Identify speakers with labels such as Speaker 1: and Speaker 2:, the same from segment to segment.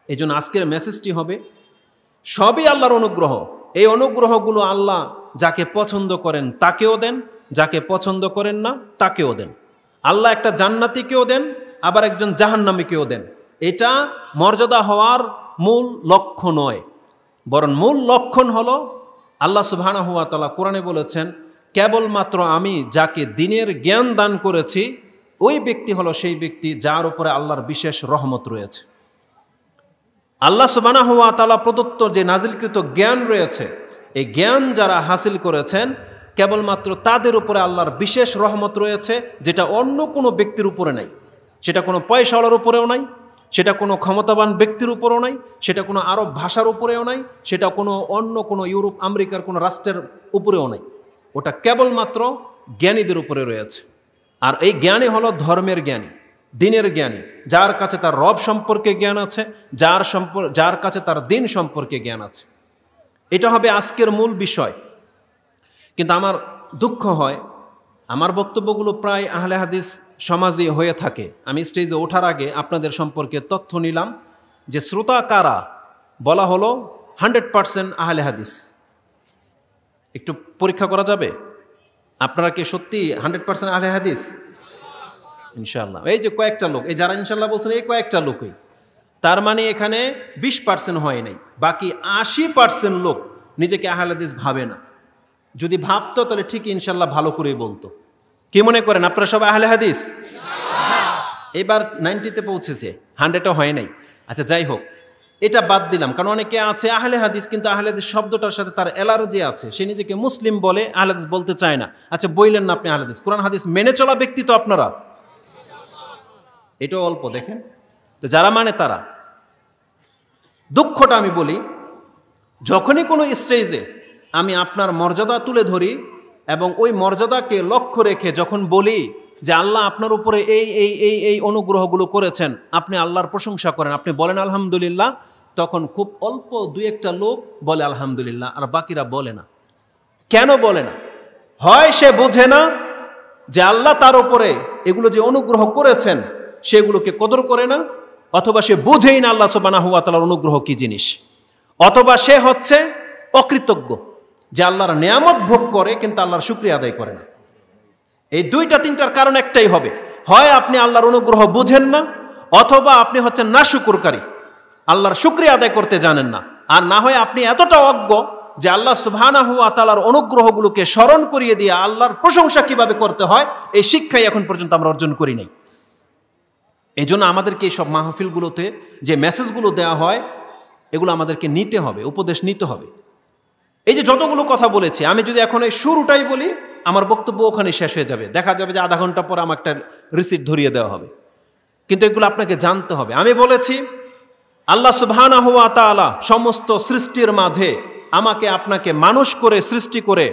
Speaker 1: এই জন্য আজকের মেসেজটি হবে সবই আল্লাহর অনুগ্রহ। এই অনুগ্রহগুলো আল্লাহ যাকে পছন্দ করেন তাকেও দেন, যাকে পছন্দ করেন না তাকেও দেন। আল্লাহ একটা জান্নাতীকেও দেন, আবার একজন জাহান্নামীকেও দেন। এটা মর্যাদা হওয়ার মূল লক্ষ্য নয়, বরং মূল লক্ষণ হলো আল্লাহ সুবহানাহু ওয়া তাআলা কোরআনে বলেছেন, কেবলমাত্র আমি যাকে দ্বীনের জ্ঞান দান করেছি ওই ব্যক্তি হলো সেই ব্যক্তি যার উপরে আল্লাহর বিশেষ রহমত রয়েছে। আল্লাহ সুবহানাহু ওয়া তাআলা প্রদত্ত যে নাজিলকৃত জ্ঞান রয়েছে, এই জ্ঞান যারা হাসিল করেছেন কেবলমাত্র তাদের উপরে আল্লাহর বিশেষ রহমত রয়েছে, যেটা অন্য কোনো ব্যক্তির উপরে নাই। সেটা কোনো পয়সাওয়ালার উপরেও নাই, সেটা কোনো ক্ষমতাবান ব্যক্তির উপরেও নাই, সেটা কোনো আরব ভাষার উপরেও নাই, সেটা কোনো অন্য কোনো ইউরোপ আমেরিকার কোনো রাষ্ট্রের উপরেও নাই। ওটা কেবলমাত্র জ্ঞানীদের উপরে রয়েছে। আর এই জ্ঞানী হলো ধর্মের জ্ঞানী, দ্বীনের জ্ঞানী, যার কাছে তার রব সম্পর্কে জ্ঞান আছে, যার কাছে তার দ্বীন সম্পর্কে জ্ঞান আছে। এটা হবে আজকের মূল বিষয়। কিন্তু আমার দুঃখ হয়, আমার বক্তব্যগুলো প্রায় আহলে হাদিস সমাজে হয়ে থাকে। আমি স্টেজে ওঠার আগে আপনাদের সম্পর্কে তথ্য নিলাম যে শ্রোতা কারা, বলা হলো 100% আহলে হাদিস। একটু পরীক্ষা করা যাবে আপনারা কি সত্যি 100% আহলে হাদিস? ইনশাআল্লাহ। এই যে কয়েকটা লোক, এই যারা ইনশাআল্লাহ বলছেন, এই কয়েকটা লোকই, তার মানে এখানে 20% হয় নাই, বাকি 80% লোক নিজেকে আহলে হাদিস ভাবে না। যদি ভাবতো তাহলে ঠিক ইনশাআল্লাহ ভালো করেই বলতো। কি মনে করেন আপনারা সবাই আহলে হাদিস? এবার 90-তে পৌঁছেছে, 100-ও হয় নাই। আচ্ছা যাই হোক, এটা বাদ দিলাম, কারণ অনেকে আছে আহলে হাদিস কিন্তু আহলে হাদিস শব্দটার সাথে তার অ্যালার্জি আছে, সে নিজেকে মুসলিম বলে আহলে হাদিস বলতে চায় না। আচ্ছা বললেন না আপনি আহলে হাদিস, কোরআন হাদিস মেনে চলা ব্যক্তি তো আপনারা, এটাও অল্প দেখেন। তো যারা মানে তারা, দুঃখটা আমি বলি, যখনই কোনো স্টেজে আমি আপনার মর্যাদা তুলে ধরি এবং ওই মর্যাদাকে লক্ষ্য রেখে যখন বলি যে আল্লাহ আপনার উপরে এই এই এই এই অনুগ্রহগুলো করেছেন, আপনি আল্লাহর প্রশংসা করেন, আপনি বলেন আলহামদুলিল্লাহ, তখন খুব অল্প দুই একটা লোক বলে আলহামদুলিল্লাহ, আর বাকিরা বলে না। কেন বলে না? হয় সে বোঝে না যে আল্লাহ তার উপরে এগুলো যে অনুগ্রহ করেছেন সেগুলোকে কদর করে না, অথবা সে বুঝেই না আল্লাহ সুবহানাহু ওয়া তাআলার অনুগ্রহ কি জিনিস, অথবা সে হচ্ছে অকৃতজ্ঞ, যে আল্লাহর নেয়ামত ভোগ করে কিন্তু আল্লাহর শুকরিয়া আদায় করে না। এই দুইটা তিনটার কারণ একটাই হবে, হয় আপনি আল্লাহর অনুগ্রহ বুঝেন না, অথবা আপনি হচ্ছেন নাশুকরকারী, আল্লাহর শুকরিয়া আদায় করতে জানেন না, আর না হয় আপনি এতটা অজ্ঞ যে আল্লাহ সুবহানাহু ওয়া তাআলার অনুগ্রহগুলোকে স্মরণ করিয়ে দিয়ে আল্লাহর প্রশংসা কিভাবে করতে হয় এই শিক্ষাই এখন পর্যন্ত আমরা অর্জন করি নাই। এই জন্য আমাদেরকে এইসব মাহফিলগুলোতে যে মেসেজগুলো দেওয়া হয় এগুলো আমাদেরকে নিতে হবে, উপদেশ নিতে হবে। এই যে যতগুলো কথা বলেছি, আমি যদি এখন এই শুরুটাই বলি আমার বক্তব্য ওখানে শেষ হয়ে যাবে, দেখা যাবে যে আধা ঘন্টা পর আমার একটা রিসিট ধরিয়ে দেওয়া হবে। কিন্তু এগুলো আপনাকে জানতে হবে। আমি বলেছি আল্লাহ সুবহানাহু ওয়া তাআলা সমস্ত সৃষ্টির মাঝে আমাকে আপনাকে মানুষ করে সৃষ্টি করে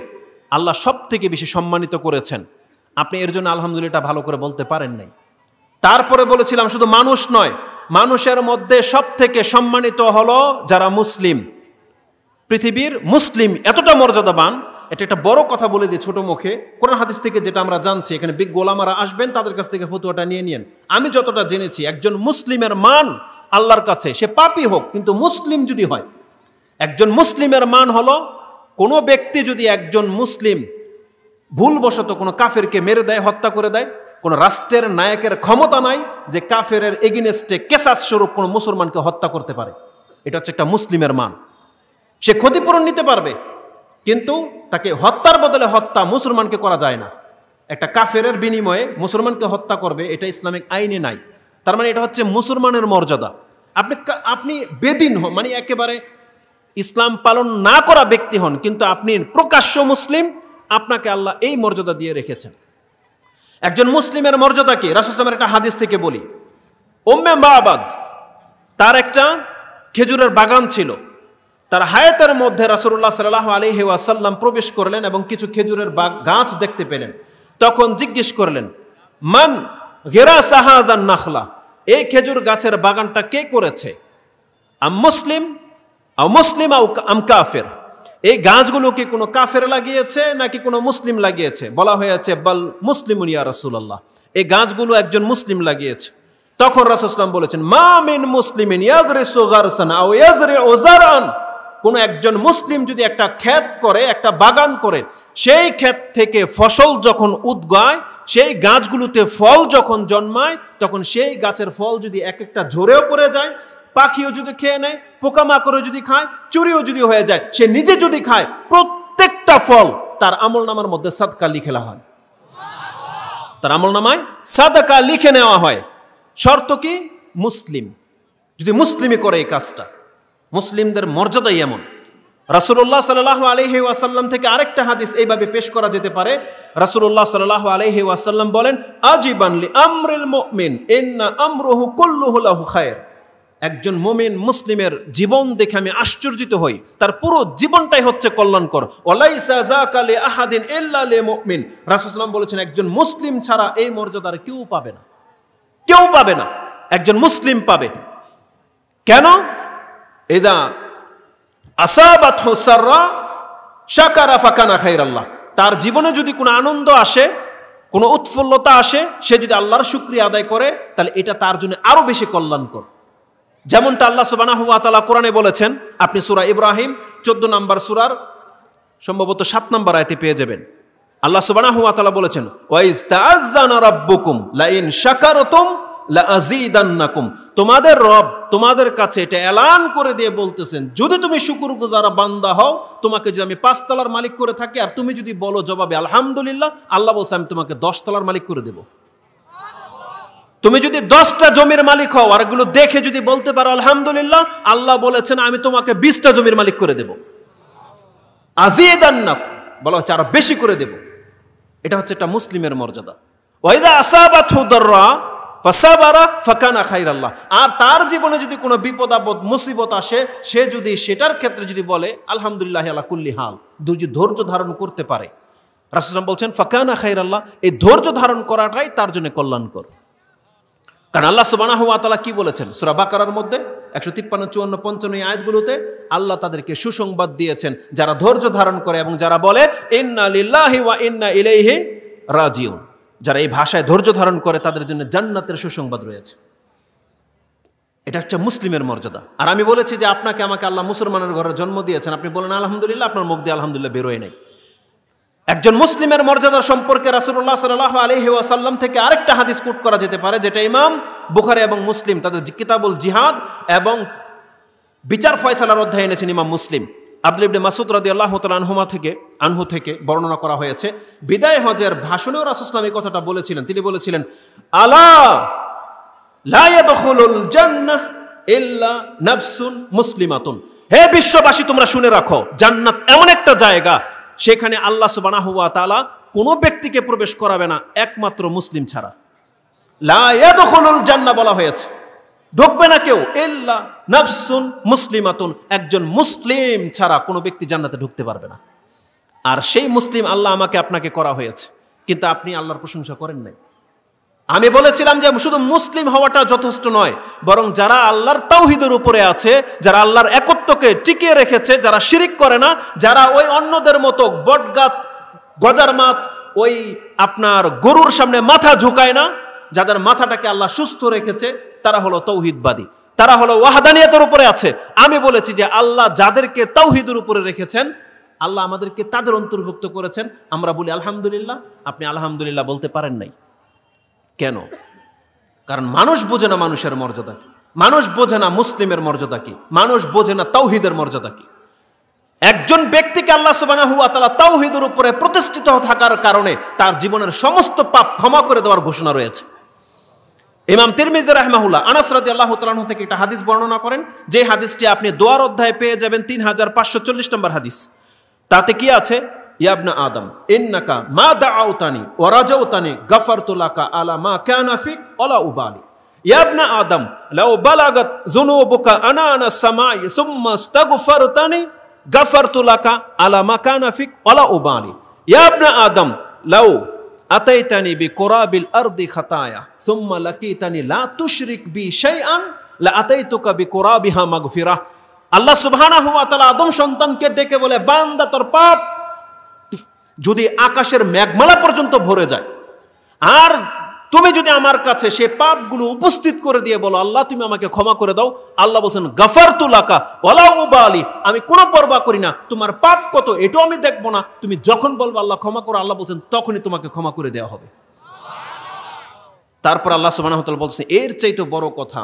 Speaker 1: আল্লাহ সব থেকে বেশি সম্মানিত করেছেন। আপনি এর জন্য আলহামদুলিল্লাহ ভালো করে বলতে পারেন নাই। তারপরে বলেছিলাম শুধু মানুষ নয়, মানুষের মধ্যে সব থেকে সম্মানিত হলো যারা মুসলিম। পৃথিবীর মুসলিম এতটা মর্যাদাবান, এটা একটা বড় কথা বলে দিই ছোট মুখে, কোরআন হাদিস থেকে যেটা আমরা জানছি, এখানে বিজ্ঞ ওলামারা আসবেন, তাদের কাছ থেকে ফতোয়াটা নিয়ে নিন। আমি যতটা জেনেছি একজন মুসলিমের মান আল্লাহর কাছে, সে পাপী হোক কিন্তু মুসলিম যদি হয়, একজন মুসলিমের মান হলো, কোনো ব্যক্তি যদি একজন মুসলিম ভুলবশত কোনো কাফেরকে মেরে দেয়, হত্যা করে দেয়, কোনো রাষ্ট্রের নায়কের ক্ষমতা নাই যে কাফেরের এগেইনস্টে কেসাস স্বরূপ কোনো মুসলমানকে হত্যা করতে পারে। এটা হচ্ছে একটা মুসলিমের মান। সে ক্ষতিপূরণ নিতে পারবে, কিন্তু তাকে হত্যার বদলে হত্যা মুসলমানকে করা যায় না। একটা কাফেরের বিনিময়ে মুসলমানকে হত্যা করবে, এটা ইসলামিক আইনে নাই। তার মানে এটা হচ্ছে মুসলমানের মর্যাদা। আপনি বেদিন হন, মানে একেবারে ইসলাম পালন না করা ব্যক্তি হন, কিন্তু আপনি প্রকাশ্য মুসলিম, আপনাকে আল্লাহ এই মর্যাদা দিয়ে রেখেছেন। একজন মুসলিমের মর্যাদা কি? রাসূল সাল্লাল্লাহু আলাইহি ওয়াসাল্লামের একটা হাদিস থেকে বলি, উম্মে মাবাদ তার একটা খেজুরের বাগান ছিল। তার হায়াতের মধ্যে রাসূলুল্লাহ সাল্লাল্লাহু আলাইহি ওয়াসাল্লাম প্রবেশ করলেন এবং কিছু খেজুরের গাছ দেখতে পেলেন। তখন জিজ্ঞেস করলেন, মান গিরাসা হাযান নাখলা, এই খেজুর গাছের বাগানটা কে করেছে? আম মুসলিম আও মুসলিম আম কাফের, এই গাছগুলো কি কোনো কাফের লাগিয়েছে নাকি কোনো মুসলিম লাগিয়েছে? বলা হয়েছে বাল মুসলিমুন ইয়া রাসূলুল্লাহ, এই গাছগুলো একজন মুসলিম লাগিয়েছে। তখন রাসূল সাল্লাল্লাহু আলাইহি ওয়াসাল্লাম বলেছেন, মা মিন মুসলিমিন ইয়াগরিসু গারসান আও ইয়াজরিউ যারআন, কোন একজন মুসলিম যদি একটা ক্ষেত করে, একটা বাগান করে, সেই ক্ষেত থেকে ফসল যখন উদ্গায়, সেই গাছগুলোতে ফল যখন জন্মায়, তখন সেই গাছের ফল যদি এক একটা ঝরেও পড়ে যায়, পাখিও যদি খেয়ে নেয়, পোকামাকড়ও যদি খায়, চুরিও যদি হয়ে যায়, সে নিজে যদি খায়, প্রত্যেকটা ফল তার আমলনামার মধ্যে সাদকা লিখে নেওয়া হয়। তার আমলনামায় সাদকা লিখে নেওয়া হয়। শর্ত কি? মুসলিম। যদি মুসলিমই করে এই কাজটা। মুসলিমদের মর্যাদাই এমন। রাসূলুল্লাহ সাল্লাল্লাহু আলাইহি ওয়াসাল্লাম থেকে আরেকটা হাদিস এইভাবে পেশ করা যেতে পারে। রাসূলুল্লাহ সাল্লাল্লাহু আলাইহি ওয়াসাল্লাম বলেন, আজিবান লি আমরিল মুমিন ইন্না আমরুহু কুল্লুহু লাহু খায়র। একজন মুমিন মুসলিমের জীবন দেখে আমি আশ্চর্যিত হই, তার পুরো জীবনটাই হচ্ছে কল্যাণকর। ওয়ালাইসা যাকা লি আহাদিন ইল্লা লিল মুমিন। রাসূল সাল্লাল্লাহু আলাইহি ওয়াসাল্লাম বলেছেন, একজন মুসলিম ছাড়া এই মর্যাদার কেউ পাবে না, কেউ পাবে না, একজন মুসলিম পাবে। কেন? ইযা আসাবাতহু সাররা শাকারা ফাকানা খায়রাল্লাহ। তার জীবনে যদি কোনো আনন্দ আসে, কোনো উৎফুল্লতা আসে, সে যদি আল্লাহর শুকরিয়া আদায় করে, তাহলে এটা তার জন্য আরো বেশি কল্যাণকর। যেমনটা আল্লাহ সুবহানাহু ওয়া তাআলা কোরআনে বলেছেন, আপনি সূরা ইব্রাহিম 14 নম্বর সূরার সম্ভবত 7 নম্বর আয়াতে পেয়ে যাবেন। আল্লাহ সুবহানাহু ওয়া তাআলা বলেছেন, ওয়া ইজ তাআযানা রাব্বুকুম লা ইন শাকারতুম লা আযীদান্নাকুম। তোমাদের রব তোমাদের কাছে এটা এলান করে দিয়ে বলতেছেন, যদি তুমি শুকরগুজার বান্দা হও, তোমাকে যদি আমি 5 তলার মালিক করে থাকি, আর তুমি যদি বলো জবাবে আলহামদুলিল্লাহ, আল্লাহ বলছে আমি তোমাকে 10 তলার মালিক করে দেব। তুমি যদি 10টা জমির মালিক হও, আর এগুলো দেখে যদি বলতে পারো আলহামদুলিল্লাহ, আল্লাহ বলেছেন আমি তোমাকে 20টা জমির মালিক করে দেব। আযীদান্নাকুম বলা হচ্ছে আরো বেশি করে দেব। এটা হচ্ছে একটা মুসলিমের মর্যাদা। ওয়া ইযা আসাবাতহু দাররা ফাসাবারা ফাকানা খায়রাল্লাহ। আর তার জীবনে যদি কোনো বিপদ আপদ মুসিবত আসে, সে যদি সেটার ক্ষেত্রে যদি বলে আলহামদুলিল্লাহি আলা কুল্লি হাল, ধৈর্য ধারণ করতে পারে, রাসূল সাল্লাল্লাহু আলাইহি ওয়াসাল্লাম বলছেন ফাকানা খায়রাল্লাহ, এই ধৈর্য ধারণ করাটাই তার জন্য কল্যাণকর। কারণ আল্লাহ সুবহানাহু ওয়া তাআলা কি বলেছেন সূরা বাকারার মধ্যে 153, 54, 55 এই আয়াতগুলোতে আল্লাহ তাদেরকে সুসংবাদ দিয়েছেন, যারা ধৈর্য ধারণ করে এবং যারা বলে ইন্না লিল্লাহি ওয়া ইন্না ইলাইহি রাজিউন, যারা এই ভাষায় ধৈর্য ধারণ করে তাদের জন্য জান্নাতের সুসংবাদ রয়েছে। এটা হচ্ছে মুসলিমের মর্যাদা। আর আমি বলেছি যে আপনাকে আমাকে আল্লাহ মুসলমানের ঘরে জন্ম দিয়েছেন, আপনি বলেন আলহামদুলিল্লাহ, আপনার মুখ দিয়ে আলহামদুলিল্লাহ বেরোয় নাই। একজন মুসলিমের মর্যাদা সম্পর্কে রাসূলুল্লাহ সাল্লাল্লাহু আলাইহি ওয়াসাল্লাম থেকে আরেকটা হাদিস কোট করা যেতে পারে, যেটা ইমাম বুখারী এবং মুসলিম তাদের কিতাবুল জিহাদ এবং বিচার ফয়সালার অধ্যায়ে এনেছেন ইমাম মুসলিম। আব্দুল্লাহ ইবনে মাসউদ রাদিয়াল্লাহু তাআলা আনহু থেকে বর্ণনা করা হয়েছে, বিদায় হজের ভাষণেও রাসূল সাল্লাল্লাহু আলাইহি ওয়াসাল্লাম এই কথাটা বলেছিলেন। তিনি বলেছিলেন, আলা লা ইয়াদখুলুল জান্নাহ ইল্লা নাফসুন মুসলিমাতুন। হে বিশ্ববাসী, তোমরা শুনে রাখো, জান্নাত এমন একটা জায়গা, সেখানে আল্লাহ সুবহানাহু ওয়া তাআলা কোনো ব্যক্তিকে প্রবেশ করাবে না একমাত্র মুসলিম ছাড়া। লা ইয়াদখুলুল জান্নাহ বলা হয়েছে, ঢুকবে না কেউ ইল্লা নাফসুন মুসলিমাতুন, একজন মুসলিম ছাড়া কোনো ব্যক্তি জান্নাতে ঢুকতে পারবে না। আর সেই মুসলিম আল্লাহ আমাকে আপনাকে করা হয়েছে, কিন্তু আপনি আল্লাহর প্রশংসা করেন নাই। আমি বলেছিলাম যে শুধু মুসলিম হওয়াটা যথেষ্ট নয়, বরং যারা আল্লাহর তাওহীদের উপরে আছে, যারা আল্লাহর একত্বকে টিকিয়ে রেখেছে, যারা শিরিক করে না, যারা ওই অন্যদের মতো বটগাছ গজার মাছ ওই আপনার গরুর সামনে মাথা ঝুঁকায় না, যাদের মাথাটাকে আল্লাহ সুস্থ রেখেছে, তারা হলো তাওহীদবাদী, তারা হলো ওয়াহদানিয়তের উপরে আছে। আমি বলেছি যে আল্লাহ যাদেরকে তাওহীদের উপরে রেখেছেন, আল্লাহ আমাদেরকে তাদের অন্তর্ভুক্ত করেছেন। আমরা বলি আলহামদুলিল্লাহ, আপনি আলহামদুলিল্লাহ বলতে পারেন নাই কেন? কারণ মানুষ বোঝে না মানুষের মর্যাদা কি, মানুষ বোঝে না মুসলিমের মর্যাদা কি, মানুষ বোঝে না তাওহীদের মর্যাদা কি। একজন ব্যক্তিকে আল্লাহ সুবহানাহু ওয়া তাআলা তাওহীদের উপরে প্রতিষ্ঠিত থাকার কারণে তার জীবনের সমস্ত পাপ ক্ষমা করে দেওয়ার ঘোষণা রয়েছে। ইমাম তিরমিজি রাহিমাহুল্লাহ আনাস রাদিয়াল্লাহু তাআলা আনহু থেকে একটা হাদিস বর্ণনা করেন, যে হাদিসটি আপনি দোয়ার অধ্যায়ে পেয়ে যাবেন 3540 নম্বর হাদিস। তাতে কি আছে? ইয়া ইবনা আদম ইন্নাকা মা দাআউতানি ওয়া রাজাউতানি গাফারতু লাকা আলা মা কানা ফিক ওয়ালা উবালি। ইয়া ইবনা আদম লাউ বালাগাত যুনুবুকা আনানা সামাই সুম্মা আস্তাগফারতানি গাফারতু লাকা আলা মা কানা ফিক ওয়ালা উবালি। ইয়া ইবনা আদম লাউ আতাইতানি বিকুরাবিল আরদি খাতায়া সুম্মা লাকিতানি লা তুশরিক বি শাইআন লা আতাইতুকা বিকুরাবিহা মাগফিরাহ। আল্লাহ সুবহানাহু ওয়া তাআলা আদম সন্তানকে ডেকে বলে, বান্দা তোর পাপ যদি আকাশের মেঘমালা পর্যন্ত ভরে যায়, আর তুমি যদি আমার কাছে সে পাপগুলো উপস্থিত করে দিয়ে বলো আল্লাহ তুমি আমাকে ক্ষমা করে দাও, আল্লাহ বলছেন গাফারতু লাকা ওয়ালা উবালি, আমি কোনো পরোয়া করি না তোমার পাপ কত এটাও আমি দেখবো না, তুমি যখন বলবো আল্লাহ ক্ষমা করো, আল্লাহ বলছেন তখনই তোমাকে ক্ষমা করে দেওয়া হবে। তারপর আল্লাহ সুবহানাহু ওয়া তাআলা বলছেন এর চাইতে বড় কথা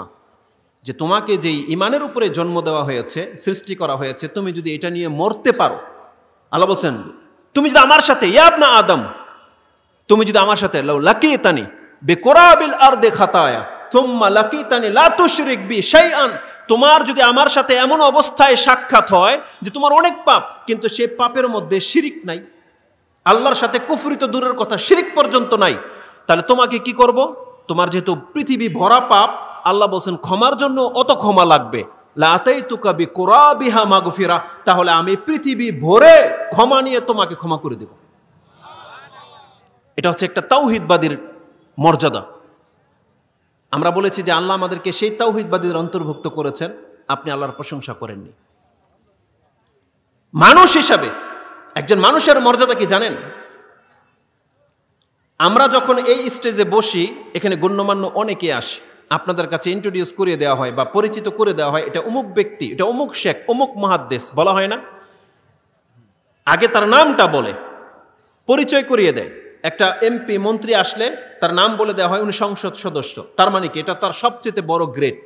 Speaker 1: যে তোমাকে যেই ইমানের উপরে জন্ম দেওয়া হয়েছে, সৃষ্টি করা হয়েছে, তুমি যদি এটা নিয়ে মরতে পারো, আল্লাহ বলছেন তুমি যদি আমার সাথে ইয়া ইবনা আদম, তুমি যদি আমার সাথে লাউ লাকিতানি বিকুরাবিল আরদি খাতায়া সুম্মা লাকিতানি লা তুশরিক বি শাইআন, তোমার যদি আমার সাথে এমন অবস্থায় সাক্ষাৎ হয় যে তোমার অনেক পাপ কিন্তু সে পাপের মধ্যে শিরিক নাই, আল্লাহর সাথে কুফরি তো দূরের কথা শিরিক পর্যন্ত নাই, তাহলে তোমাকে কি করব? তোমার যেহেতু পৃথিবী ভরা পাপ, আল্লাহ বলছেন ক্ষমার জন্য অত ক্ষমা লাগবে, লা আতাইতুকা বিকুরাবিহা মাগফিরা, তাহলে আমি পৃথিবী ভরে ক্ষমা নিয়ে তোমাকে ক্ষমা করে দেব। এটা হচ্ছে একটা তাওহীদবাদীর মর্যাদা। আমরা বলেছি যে আল্লাহ আমাদেরকে সেই তাওহীদবাদীদের অন্তর্ভুক্ত করেছেন, আপনি আল্লাহর প্রশংসা করেননি। মানুষ হিসাবে একজন মানুষের মর্যাদা কি জানেন? আমরা যখন এই স্টেজে বসি, এখানে গণ্যমান্য অনেকে আসে, আপনাদের কাছে ইন্ট্রোডিউস করিয়ে দেওয়া হয় বা পরিচিত করে দেওয়া হয়, এটা অমুক ব্যক্তি, এটা অমুক শেখ, অমুক মুহাদ্দিস বলা হয় না? আগে তার নামটা বলে পরিচয় করিয়ে দেয়। একটা এমপি মন্ত্রী আসলে তার নাম বলে দেওয়া হয়, উনি সংসদ সদস্য, তার মানে কি এটা তার সবচেয়ে বড় গ্রেড।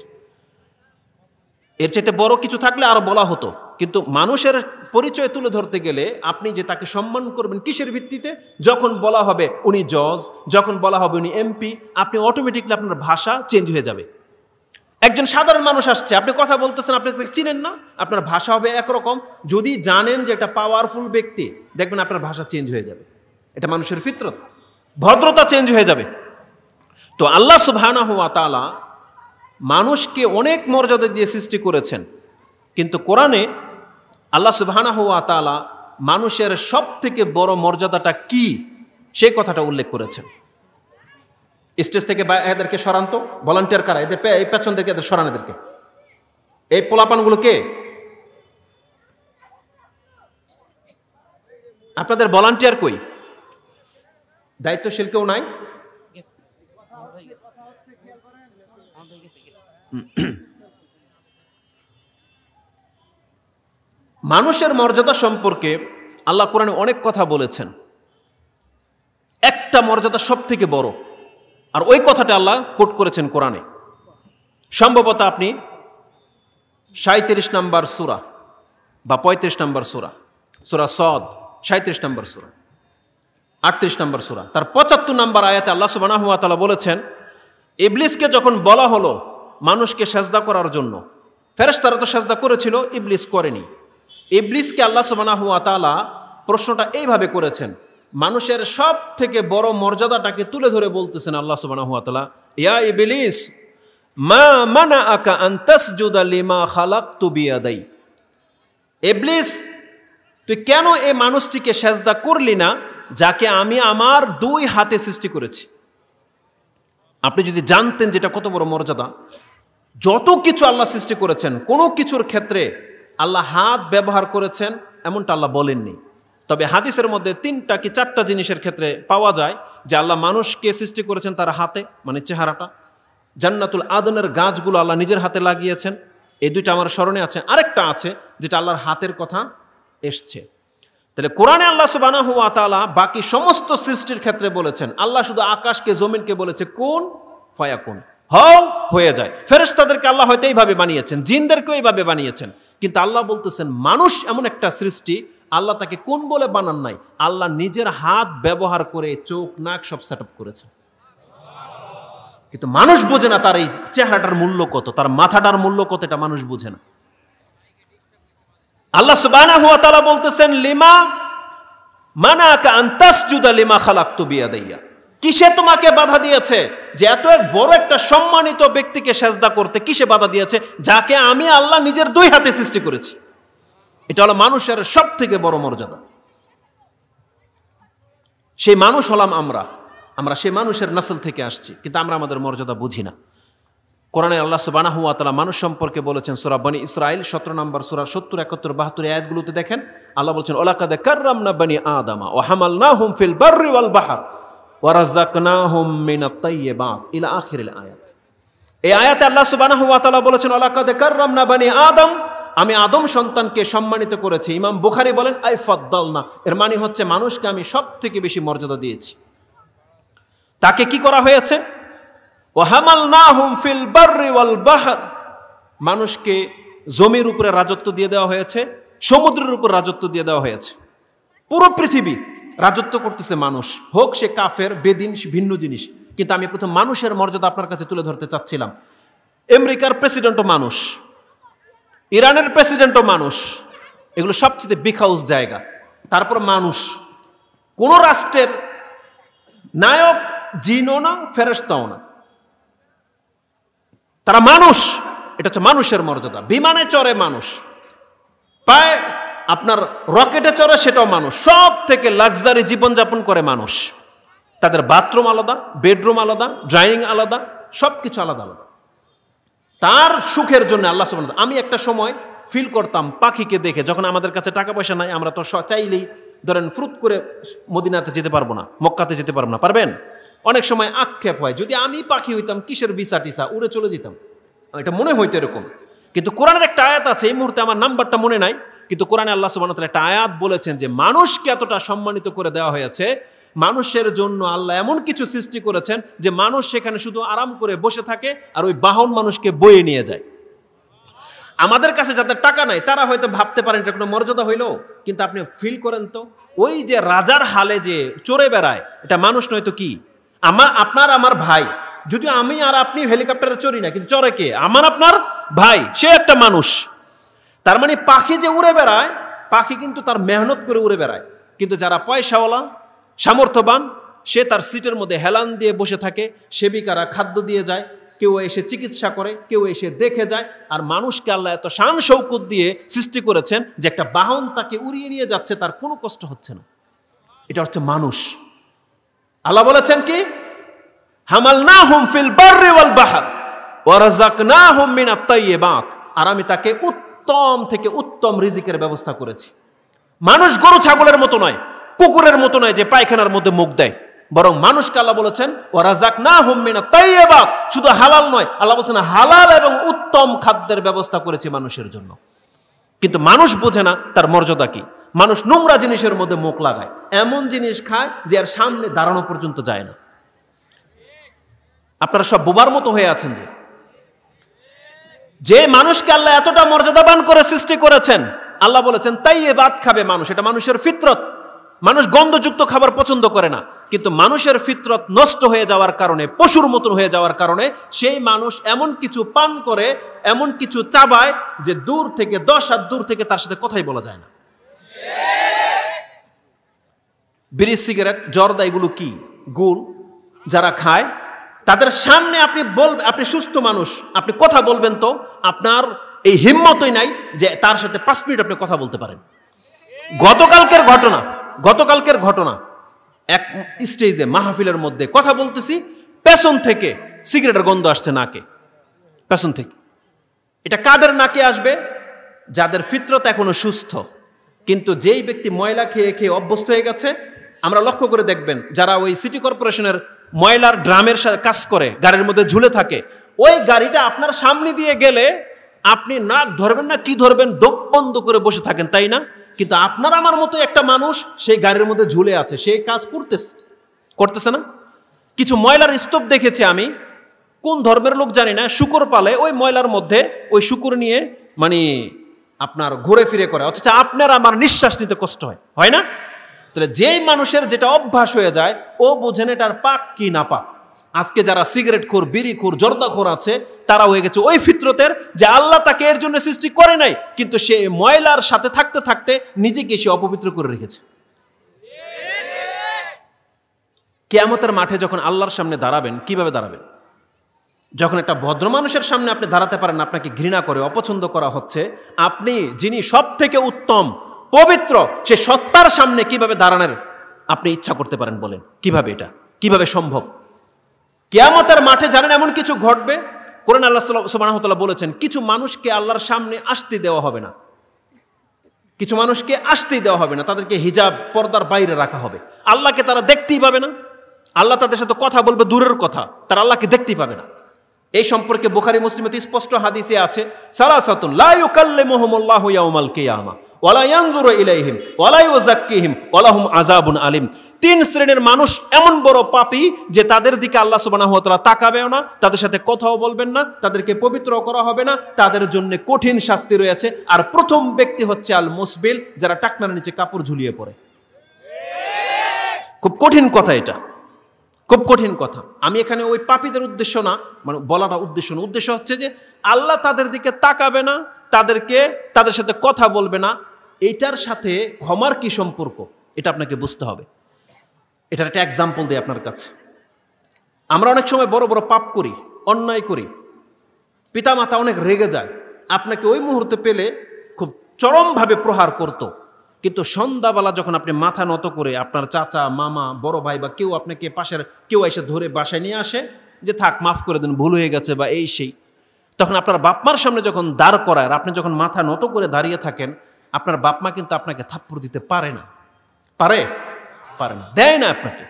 Speaker 1: এর চাইতে বড় কিছু থাকলে আর বলা হতো, কিন্তু মানুষের পরিচয় তুলে ধরতে গেলে আপনি যে তাকে সম্মান করবেন কিসের ভিত্তিতে? যখন বলা হবে উনি জজ, যখন বলা হবে উনি এমপি, আপনি অটোমেটিকলি আপনার ভাষা চেঞ্জ হয়ে যাবে। একজন সাধারণ মানুষ আসছে, আপনি কথা বলতেছেন, আপনি চিনেন না, আপনার ভাষা হবে একরকম। যদি জানেন যে এটা পাওয়ারফুল ব্যক্তি, দেখবেন আপনার ভাষা চেঞ্জ হয়ে যাবে। এটা মানুষের ফিতরত, ভদ্রতা চেঞ্জ হয়ে যাবে। তো আল্লাহ সুবহানাহু ওয়া তাআলা মানুষকে অনেক মর্যাদা দিয়ে সৃষ্টি করেছেন, কিন্তু কোরআনে আল্লাহ সুবহানাহু ওয়া তাআলা মানুষের সব থেকে বড় মর্যাদাটা কি সেই কথাটা উল্লেখ করেছেন। স্টেজ থেকে এদেরকে সরান তো, ভলান্টিয়ার কারা? এদের এই পেছন থেকে এদের সরান, এদেরকে, এই পোলাপানগুলো কে? আপনাদের ভলান্টিয়ার কই? দায়িত্বশীল কেউ নাই? মানুষের মর্যাদা সম্পর্কে আল্লাহ কোরআনে অনেক কথা বলেছেন। একটা মর্যাদা সব থেকে বড়, আর ওই কথাটা আল্লাহ কোট করেছেন কোরআনে। সম্ভবত আপনি 37 নম্বর সূরা বা 35 নম্বর সূরা, সূরা সদ 37 নম্বর সূরা, 38 নম্বর সূরা, তার 75 নম্বর আয়াতে আল্লাহ সুবহানাহু ওয়া তাআলা বলেছেন, ইবলিসকে যখন বলা হলো মানুষকে সেজদা করার জন্য, ফেরেশতারা তো সেজদা করেছিল, ইবলিস করেনি। ইবলিসকে আল্লাহ সুবহানাহু ওয়া তাআলা প্রশ্নটা এইভাবে করেছেন, মানুষের সব থেকে বড় মর্যাদাটাকে তুলে ধরে বলতেছেন আল্লাহ সুবহানাহু ওয়া তাআলা, ইয়া ইবলিস মা মানাআকা আন তাসজুদা লিমা খালাকতু বিয়াদাই। ইবলিস, তুই কেন এই মানুষটিকে সেজদা করলি না যাকে আমি আমার 2 হাতে সৃষ্টি করেছি? আপনি যদি জানতেন যেটা কত বড় মর্যাদা, যত কিছু আল্লাহ সৃষ্টি করেছেন কোনো কিছুর ক্ষেত্রে আল্লাহ হাত ব্যবহার করেছেন এমনটা আল্লাহ বলেননি। তবে হাদিসের মধ্যে 3টা কি 4টা জিনিসের ক্ষেত্রে পাওয়া যায় যে আল্লাহ মানুষকে সৃষ্টি করেছেন তার হাতে, মানে চেহারাটা। জান্নাতুল আদনের গাছগুলো আল্লাহ নিজের হাতে লাগিয়েছেন, এই 2টা আমার স্মরণে আছে। আরেকটা আছে যেটা আল্লাহর হাতের কথা এসছে। তাহলে কোরআনে আল্লাহ সুবহানাহু ওয়া তাআলা বাকি সমস্ত সৃষ্টির ক্ষেত্রে বলেছেন, আল্লাহ শুধু আকাশকে জমিনকে বলেছে কুন ফায়াকুন, হও হয়ে যায়। ফেরেশতাদেরকে আল্লাহ হয়তো এইভাবে বানিয়েছেন, জিনদেরকেও এইভাবে বানিয়েছেন, কিন্তু আল্লাহ বলতেছেন মানুষ এমন একটা সৃষ্টি, আল্লাহ তাকে কোন বলে বানান নাই, আল্লাহ নিজের হাত ব্যবহার করে চোখ নাক সব সেট আপ করেছেন। কিন্তু মানুষ বোঝে না তার এই চেহারাটার মূল্য কত, তার মাথাটার মূল্য কত, এটা মানুষ বোঝে না। আল্লাহ সুবহানাহু ওয়া তাআলা বলতেছেন, লিমা মানাকা আন তাসজুদা লিমা খালাকতু বিয়াদাইয়া, কিসে তোমাকে বাধা দিয়েছে যে এত বড় একটা সম্মানিত ব্যক্তিকে সেজদা করতে? কিসে বাধা দিয়েছে? যাকে আমি আল্লাহ নিজের 2 হাতে সৃষ্টি করেছি। এটা হলো মানুষের সব থেকে বড় মর্যাদা। সেই মানুষ হলাম আমরা সেই মানুষের নসল থেকে আসছি, কিন্তু আমরা আমাদের মর্যাদা বুঝি না। কোরআনে আল্লাহ সুবহানাহু ওয়া তাআলা মানুষ সম্পর্কে বলেছেন সূরা বনী ইসরাইল 17 নম্বর সূরা 70, 71, 72 আয়াতগুলোতে দেখেন আল্লাহ বলছেন, ওয়ালাকাদ কাররামনা বনী আদামা ওয়া হামালনাহুম ফিল বাররি ওয়াল বাহর, ওয়ারাযাকনাহুম মিনাত তাইয়্যিবাত ইলা আখিরিল আয়াত। এই আয়াতে আল্লাহ সুবহানাহু ওয়া তাআলা বলেছেন ওয়ালাকাদ কাররামনা বানি আদম, আমি আদম সন্তানকে সম্মানিত করেছি। ইমাম বুখারী বলেন আই ফাদ্দালনা, এর মানে হচ্ছে মানুষকে আমি সবথেকে বেশি মর্যাদা দিয়েছি। তাকে কি করা হয়েছে? ওয়া হামালনাহুম ফিল বাররি ওয়াল বাহর, মানুষকে জমির উপরে রাজত্ব দিয়ে দেওয়া হয়েছে, সমুদ্রের উপর রাজত্ব দিয়ে দেওয়া হয়েছে। পুরো পৃথিবী রাজত্ব করতেছে মানুষ, হোক সে কাফের বেদিন ভিন্ন জিনিস। কিন্তু আমি প্রথম মানুষের মর্যাদা আপনার কাছে তুলে ধরতে চাচ্ছিলাম। আমেরিকার প্রেসিডেন্টও মানুষ, ইরানের প্রেসিডেন্টও মানুষ, এগুলো সবচেয়ে বিগ হাউস জায়গা। তারপর মানুষ, কোন রাষ্ট্রের নায়ক জিনও না ফেরেশতাও না, তারা মানুষ। এটা হচ্ছে মানুষের মর্যাদা। বিমানে চড়ে মানুষ, পায় আপনার রকেটে চড়ে সেটাও মানুষ। সব থেকে লাক্সারি জীবনযাপন করে মানুষ। তাদের বাথরুম আলাদা, বেডরুম আলাদা, ড্রাইনিং আলাদা, সব কিছু আলাদা আলাদা। তার সুখের জন্য আল্লাহ সুবহানাহু ওয়া তাআলা, আমি একটা সময় ফিল করতাম পাখিকে দেখে, যখন আমাদের কাছে টাকা পয়সা নাই, আমরা তো চাইলেই ধরেন ফ্রুত করে মদিনাতে যেতে পারবো না, মক্কাতে যেতে পারবো না, পারবেন? অনেক সময় আক্ষেপ হয়, যদি আমি পাখি হইতাম কিসের ভিসা টিসা, উড়ে চলে যেতাম, এটা মনে হইতো এরকম। কিন্তু কোরআনের একটা আয়াত আছে, এই মুহূর্তে আমার নাম্বারটা মনে নাই, কিন্তু কোরআনে আল্লাহ সুবহানাহু ওয়া তাআলা একটা আয়াত বলেছেন যে মানুষকে এতটা সম্মানিত করে দেওয়া হয়েছে, মানুষের জন্য আল্লাহ এমন কিছু সৃষ্টি করেছেন যে মানুষ সেখানে শুধু আরাম করে বসে থাকে, আর ওই বাহন মানুষকে বয়ে নিয়ে যায়। আমাদের কাছে যাদের টাকা নাই তারা হয়তো ভাবতে পারেন এটা কোনো মর্যাদা হইল, কিন্তু আপনি ফিল করেন তো, ওই যে রাজার হালে যে চড়ে বেড়ায়, এটা মানুষ নয় তো কি? আপনার আমার ভাই, যদি আমি আর আপনি হেলিকপ্টারে চড়ি না, কিন্তু চড়ে কে? আমার আপনার ভাই, সে একটা মানুষ। তার মানে পাখি যে উড়ে বেড়ায়, পাখি কিন্তু তার মেহনত করে উড়ে বেড়ায়। কিন্তু যারা পয়সাওয়ালা, সামর্থ্যবান, সে তার সিটের মধ্যে হেলান দিয়ে বসে থাকে, সেবিকারা খাদ্য দিয়ে যায়, কেউ এসে চিকিৎসা করে, কেউ এসে দেখে যায়। আর মানুষকে আল্লাহ এত শান শৌকত দিয়ে সৃষ্টি করেছেন যে একটা বাহন তাকে উড়িয়ে নিয়ে যাচ্ছে, তার কোনো কষ্ট হচ্ছে না। এটা হচ্ছে মানুষ। আল্লাহ বলেছেন কি? হামালনাহুম ফিল বাররি ওয়াল বাহর ওয়া রাযাকনাহুম মিনাত তাইয়্যিবাত, আর আমি তাকে উত্তম থেকে উত্তম রিজিকের ব্যবস্থা করেছি। মানুষ গরু ছাগলের মতো নয়, কুকুরের মতো নয় যে পায়খানার মধ্যে মুখ দেয়, বরং মানুষকে আল্লাহ বলেছেন ওয়া রাযাকনাহুম মিনাত তাইয়্যিবাত, শুধু হালাল নয়, আল্লাহ বলেছেন হালাল এবং উত্তম খাদ্যের ব্যবস্থা করেছি মানুষের জন্য। কিন্তু মানুষ বোঝে না তার মর্যাদা কি। মানুষ নোংরা জিনিসের মধ্যে মুখ লাগায়, এমন জিনিস খায় যে আর সামনে দাঁড়ানো পর্যন্ত যায় না। আপনারা সব বোবার মতো হয়ে আছেন যে মানুষকে আল্লাহ এতটা মর্যাদাবান করে সৃষ্টি করেছেন, আল্লাহ বলেছেন তাইয়্যিবাত খাবে মানুষ, এটা মানুষের ফিতরত। মানুষ গন্ধযুক্ত খাবার পছন্দ করে না, কিন্তু মানুষের ফিতরত নষ্ট হয়ে যাওয়ার কারণে, পশুর মতন হয়ে যাওয়ার কারণে সেই মানুষ এমন কিছু পান করে, এমন কিছু চাবায় যে দূর থেকে 10 হাত দূর থেকে তার সাথে কথাই বলা যায় না। বিড়ি, সিগারেট, জর্দা, এগুলো কি গুল যারা খায়, তাদের সামনে আপনি সুস্থ মানুষ, আপনি কথা বলবেন তো আপনার এই হিম্মতই নাই যে তার সাথে 5 মিনিট আপনি কথা বলতে পারেন। গতকালকের ঘটনা, এক স্টেজে মাহফিলের মধ্যে কথা বলতেছি, পেছন থেকে সিগারেটের গন্ধ আসছে নাকে, পেছন থেকে। এটা কাদের নাকে আসবে? যাদের ফিতরত এখনো সুস্থ। কিন্তু যেই ব্যক্তি ময়লা খেয়ে খেয়ে অভ্যস্ত হয়ে গেছে, আমরা লক্ষ্য করে দেখবেন যারা ওই সিটি কর্পোরেশনের ময়লার ড্রামের সাথে কাজ করে, গাড়ির মধ্যে ঝুলে থাকে, ওই গাড়িটা আপনার সামনে দিয়ে গেলে আপনি নাক ধরবেন না, কি ধরবেন, দম বন্ধ করে বসে থাকেন, তাই না? কিন্তু আপনার আমার মতো একটা মানুষ সেই গাড়ির মধ্যে ঝুলে আছে, সেই কাজ করতেছে না। কিছু ময়লার স্তূপ দেখেছি আমি, কোন ধর্মের লোক জানি না, শূকর পালে, ওই ময়লার মধ্যে ওই শূকর নিয়ে মানে আপনার ঘুরে ফিরে করে, অথচ আপনার আমার নিঃশ্বাস নিতে কষ্ট হয় না? তাহলে যেই মানুষের যেটা অভ্যাস হয়ে যায়, ও বোঝেন এটার পাক কি না পাক। আজকে যারা সিগারেট খোর, বিড়ি খোর, জর্দা খোর আছে, তারা হয়ে গেছে ওই ফিতরতের যে আল্লাহ তাকে এর জন্য সৃষ্টি করে নাই, কিন্তু সে ময়লার সাথে থাকতে থাকতে নিজেকে সে অপবিত্র করে রেখেছে। কিয়ামতের মাঠে যখন আল্লাহর সামনে দাঁড়াবেন, কিভাবে দাঁড়াবেন? যখন একটা ভদ্র মানুষের সামনে আপনি দাঁড়াতে পারেন, আপনাকে ঘৃণা করে, অপছন্দ করা হচ্ছে, আপনি যিনি সব থেকে উত্তম, পবিত্র, সে সত্তার সামনে কিভাবে দাঁড়ানোর আপনি ইচ্ছা করতে পারেন? বলেন কিভাবে, এটা কিভাবে সম্ভব? কিয়ামতের মাঠে জানেন এমন কিছু ঘটবে, কোরআন আল্লাহ সুবহানাহু ওয়া তাআলা বলেছেন কিছু মানুষকে আল্লাহর সামনে আসতে দেওয়া হবে না, কিছু মানুষকে আসতেই দেওয়া হবে না, তাদেরকে হিজাব, পর্দার বাইরে রাখা হবে, আল্লাহকে তারা দেখতেই পাবে না। আল্লাহ তাদের সাথে কথা বলবে দূরের কথা, তারা আল্লাহকে দেখতেই পাবে না। এই সম্পর্কে বুখারী মুসলিমে স্পষ্ট হাদিসে আছে, সালাসাতুন লা ইউকাল্লিমুহুমুল্লাহু ইয়াউমাল কিয়ামা ওয়ালা ইয়ানজুরু ইলাইহিম ওয়ালা ইউযাক্কিহিম ওয়ালাহুম আযাবুন আলিম। 3 শ্রেণীর মানুষ এমন বড় পাপী যে তাদের দিকে আল্লাহ সুবহানাহু ওয়া তাআলা তাকাবেও না, তাদের সাথে কথাও বলবেন না, তাদেরকে পবিত্র করা হবে না, তাদের জন্য কঠিন শাস্তি রয়েছে। আর প্রথম ব্যক্তি হচ্ছে আল মুসবিল, যারা টাকনার নিচে কাপড় ঝুলিয়ে পড়ে। খুব কঠিন কথা, এটা খুব কঠিন কথা। আমি এখানে ওই পাপীদের উদ্দেশ্য না, মানে বলাটা উদ্দেশ্য না, উদ্দেশ্য হচ্ছে যে আল্লাহ তাদের দিকে তাকাবে না, তাদের সাথে কথা বলবে না। এইটার সাথে ক্ষমার কি সম্পর্ক, এটা আপনাকে বুঝতে হবে। এটার একটা এক্সাম্পল দিই আপনার কাছে। আমরা অনেক সময় বড় বড় পাপ করি, অন্যায় করি, পিতামাতা অনেক রেগে যায়, আপনাকে ওই মুহূর্তে পেলে খুব চরমভাবে প্রহার করতো, কিন্তু সন্ধ্যাবেলা যখন আপনি মাথা নত করে আপনার চাচা, মামা, বড় ভাই বা কেউ আপনাকে পাশের কেউ এসে ধরে বাসায় নিয়ে আসে যে থাক মাফ করে দেন, ভুল হয়ে গেছে বা এই সেই, তখন আপনার বাপমার সামনে যখন দাঁড় করায় আর আপনি যখন মাথা নত করে দাঁড়িয়ে থাকেন, আপনার বাপমা কিন্তু আপনাকে থাপ্পড় দিতে পারে না। পারে না, দেয় না। আপনাকে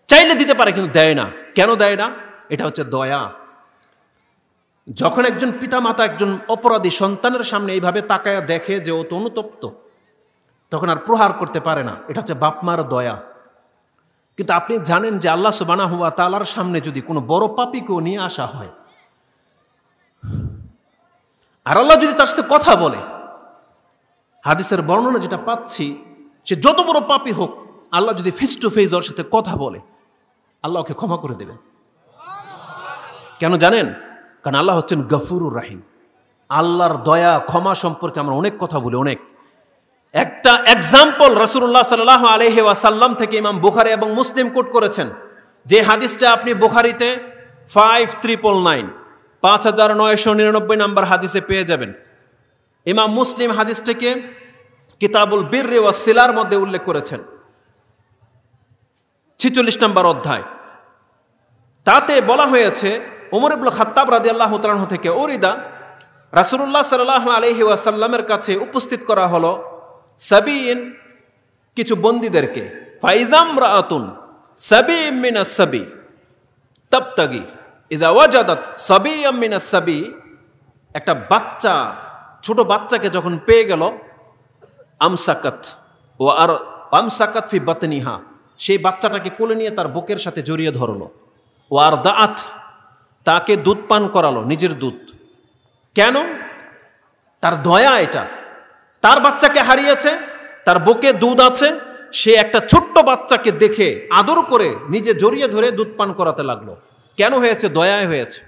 Speaker 1: চাইলে দিতে পারে কিন্তু দেয় না। কেন দেয় না? এটা হচ্ছে দয়া। যখন একজন পিতামাতা একজন অপরাধী সন্তানের সামনে এইভাবে তাকায়া দেখে যে ও তো অনুতপ্ত, তখন আর প্রহার করতে পারে না। এটা হচ্ছে বাপমার দয়া। কিন্তু আপনি জানেন যে আল্লাহ সুবহানাহু ওয়া তাআলার সামনে যদি কোনো বড় পাপীকেও নিয়ে আসা হয় আর আল্লাহ যদি তার সাথে কথা বলে, হাদিসের বর্ণনা যেটা পাচ্ছি, সে যত বড় পাপী হোক, আল্লাহ যদি ফেস টু ফেস ওর সাথে কথা বলে, আল্লাহ ওকে ক্ষমা করে দেবেন। কেন জানেন? কারণ আল্লাহ হচ্ছেন গফুরুর রাহিম। আল্লাহর দয়া ক্ষমা সম্পর্কে আমরা অনেক কথা বলি, অনেক। একটা এক্সাম্পল রাসূলুল্লাহ সাল্লাল্লাহু আলাইহি ওয়াসাল্লাম থেকে ইমাম বুখারী এবং মুসলিম কোট করেছেন, যে হাদিসটা আপনি বুখারীতে 5999 নাম্বার হাদিসে পেয়ে যাবেন। ইমাম মুসলিম হাদিসটাকে কিতাবুল বিররি ওয়াস সিলার মধ্যে উল্লেখ করেছেন, 46 নম্বর অধ্যায়। তাতে বলা হয়েছে ওমর ইবনে খাত্তাব রাদিয়াল্লাহু তাআলা আনহু থেকে ওরিদা, রাসূলুল্লাহ সাল্লাল্লাহু আলাইহি ওয়াসাল্লামের কাছে উপস্থিত করা হলো সাবিন, কিছু বন্দীদেরকে। ফাইজাম রাআতুন সাবিম মিনাস সাবি তাবতাগি ইযা ওয়াজাদাত সাবিয়াম মিনাস সাবি, একটা বাচ্চা, ছোট বাচ্চাকে যখন পেয়ে গেল, আমসাকাত ফি বাতনিহা, সেই বাচ্চাটাকে কোলে নিয়ে তার বুকের সাথে জড়িয়ে ধরলো। ওয়ার দাআত, তাকে দুধ পান করালো, নিজের দুধ। কেন? তার দয়া। এটা তার বাচ্চাকে হারিয়েছে, তার বুকে দুধ আছে, সে একটা ছোট্ট বাচ্চাকে দেখে আদর করে নিজে জড়িয়ে ধরে দুধ পান করাতে লাগলো। কেন হয়েছে? দয়ায় হয়েছে।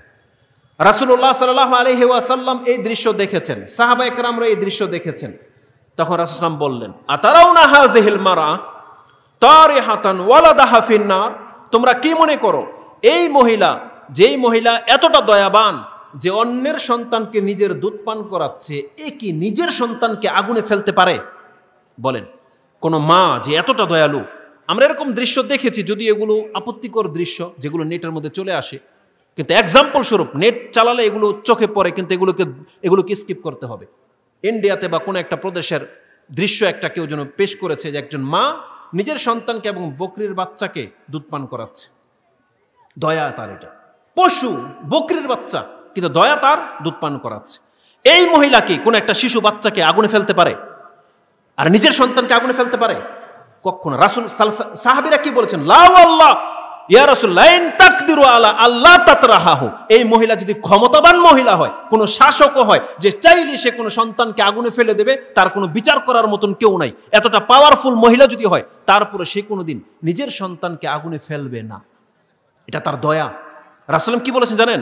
Speaker 1: রাসূলুল্লাহ সাল্লাল্লাহু আলাইহি ওয়াসাল্লাম এই দৃশ্য দেখেছেন, সাহাবা একরামরা এই দৃশ্য দেখেছেন। তখন রাসূল সাল্লাল্লাহু বললেন, আতারাউনা হাযিহিল মারআ তারিহাতান ওয়ালাদাহা ফিন্নার, তোমরা কি মনে করো এই মহিলা, যেই মহিলা এতটা দয়াবান যে অন্যের সন্তানকে নিজের দুধ পান করাচ্ছে, এ কি নিজের সন্তানকে আগুনে ফেলতে পারে? বলেন, কোনো মা যে এতটা দয়ালু। আমরা এরকম দৃশ্য দেখেছি, যদি এগুলো আপত্তিকর দৃশ্য যেগুলো নেটের মধ্যে চলে আসে, কিন্তু এক্সাম্পল স্বরূপ নেট চালালে এগুলো চোখে পড়ে, কিন্তু এগুলোকে স্কিপ করতে হবে। ইন্ডিয়াতে বা কোনো একটা প্রদেশের দৃশ্য একটা কেউ যেন পেশ করেছে যে একজন মা নিজের সন্তানকে এবং বকরির বাচ্চাকে দুধ পান করাচ্ছে। দয়া তার, এটা পশু, বকরির বাচ্চা, কিন্তু দয়া তার, দুধ পান করাচ্ছে। এই মহিলা কি কোনো একটা শিশু বাচ্চাকে আগুনে ফেলতে পারে আর নিজের সন্তানকে আগুনে ফেলতে পারে? কখনো। রাসূল সাহাবীরা কি বলেছেন? লা ওয়াল্লাহ ইয়া রাসূলুল্লাহ ইন তাকদিরু আলা আল্লাহ তাতরাহাহু, এই মহিলা যদি ক্ষমতাবান মহিলা হয়, কোনো শাসকও হয়, যে চাইলে সে কোনো সন্তানকে আগুনে ফেলে দেবে, তার কোনো বিচার করার মতন কেউ নাই, এতটা পাওয়ারফুল মহিলা যদি হয়, তারপরে সে কোনোদিন নিজের সন্তানকে আগুনে ফেলবে না। এটা তার দয়া। রাসূল কি বলেছেন জানেন?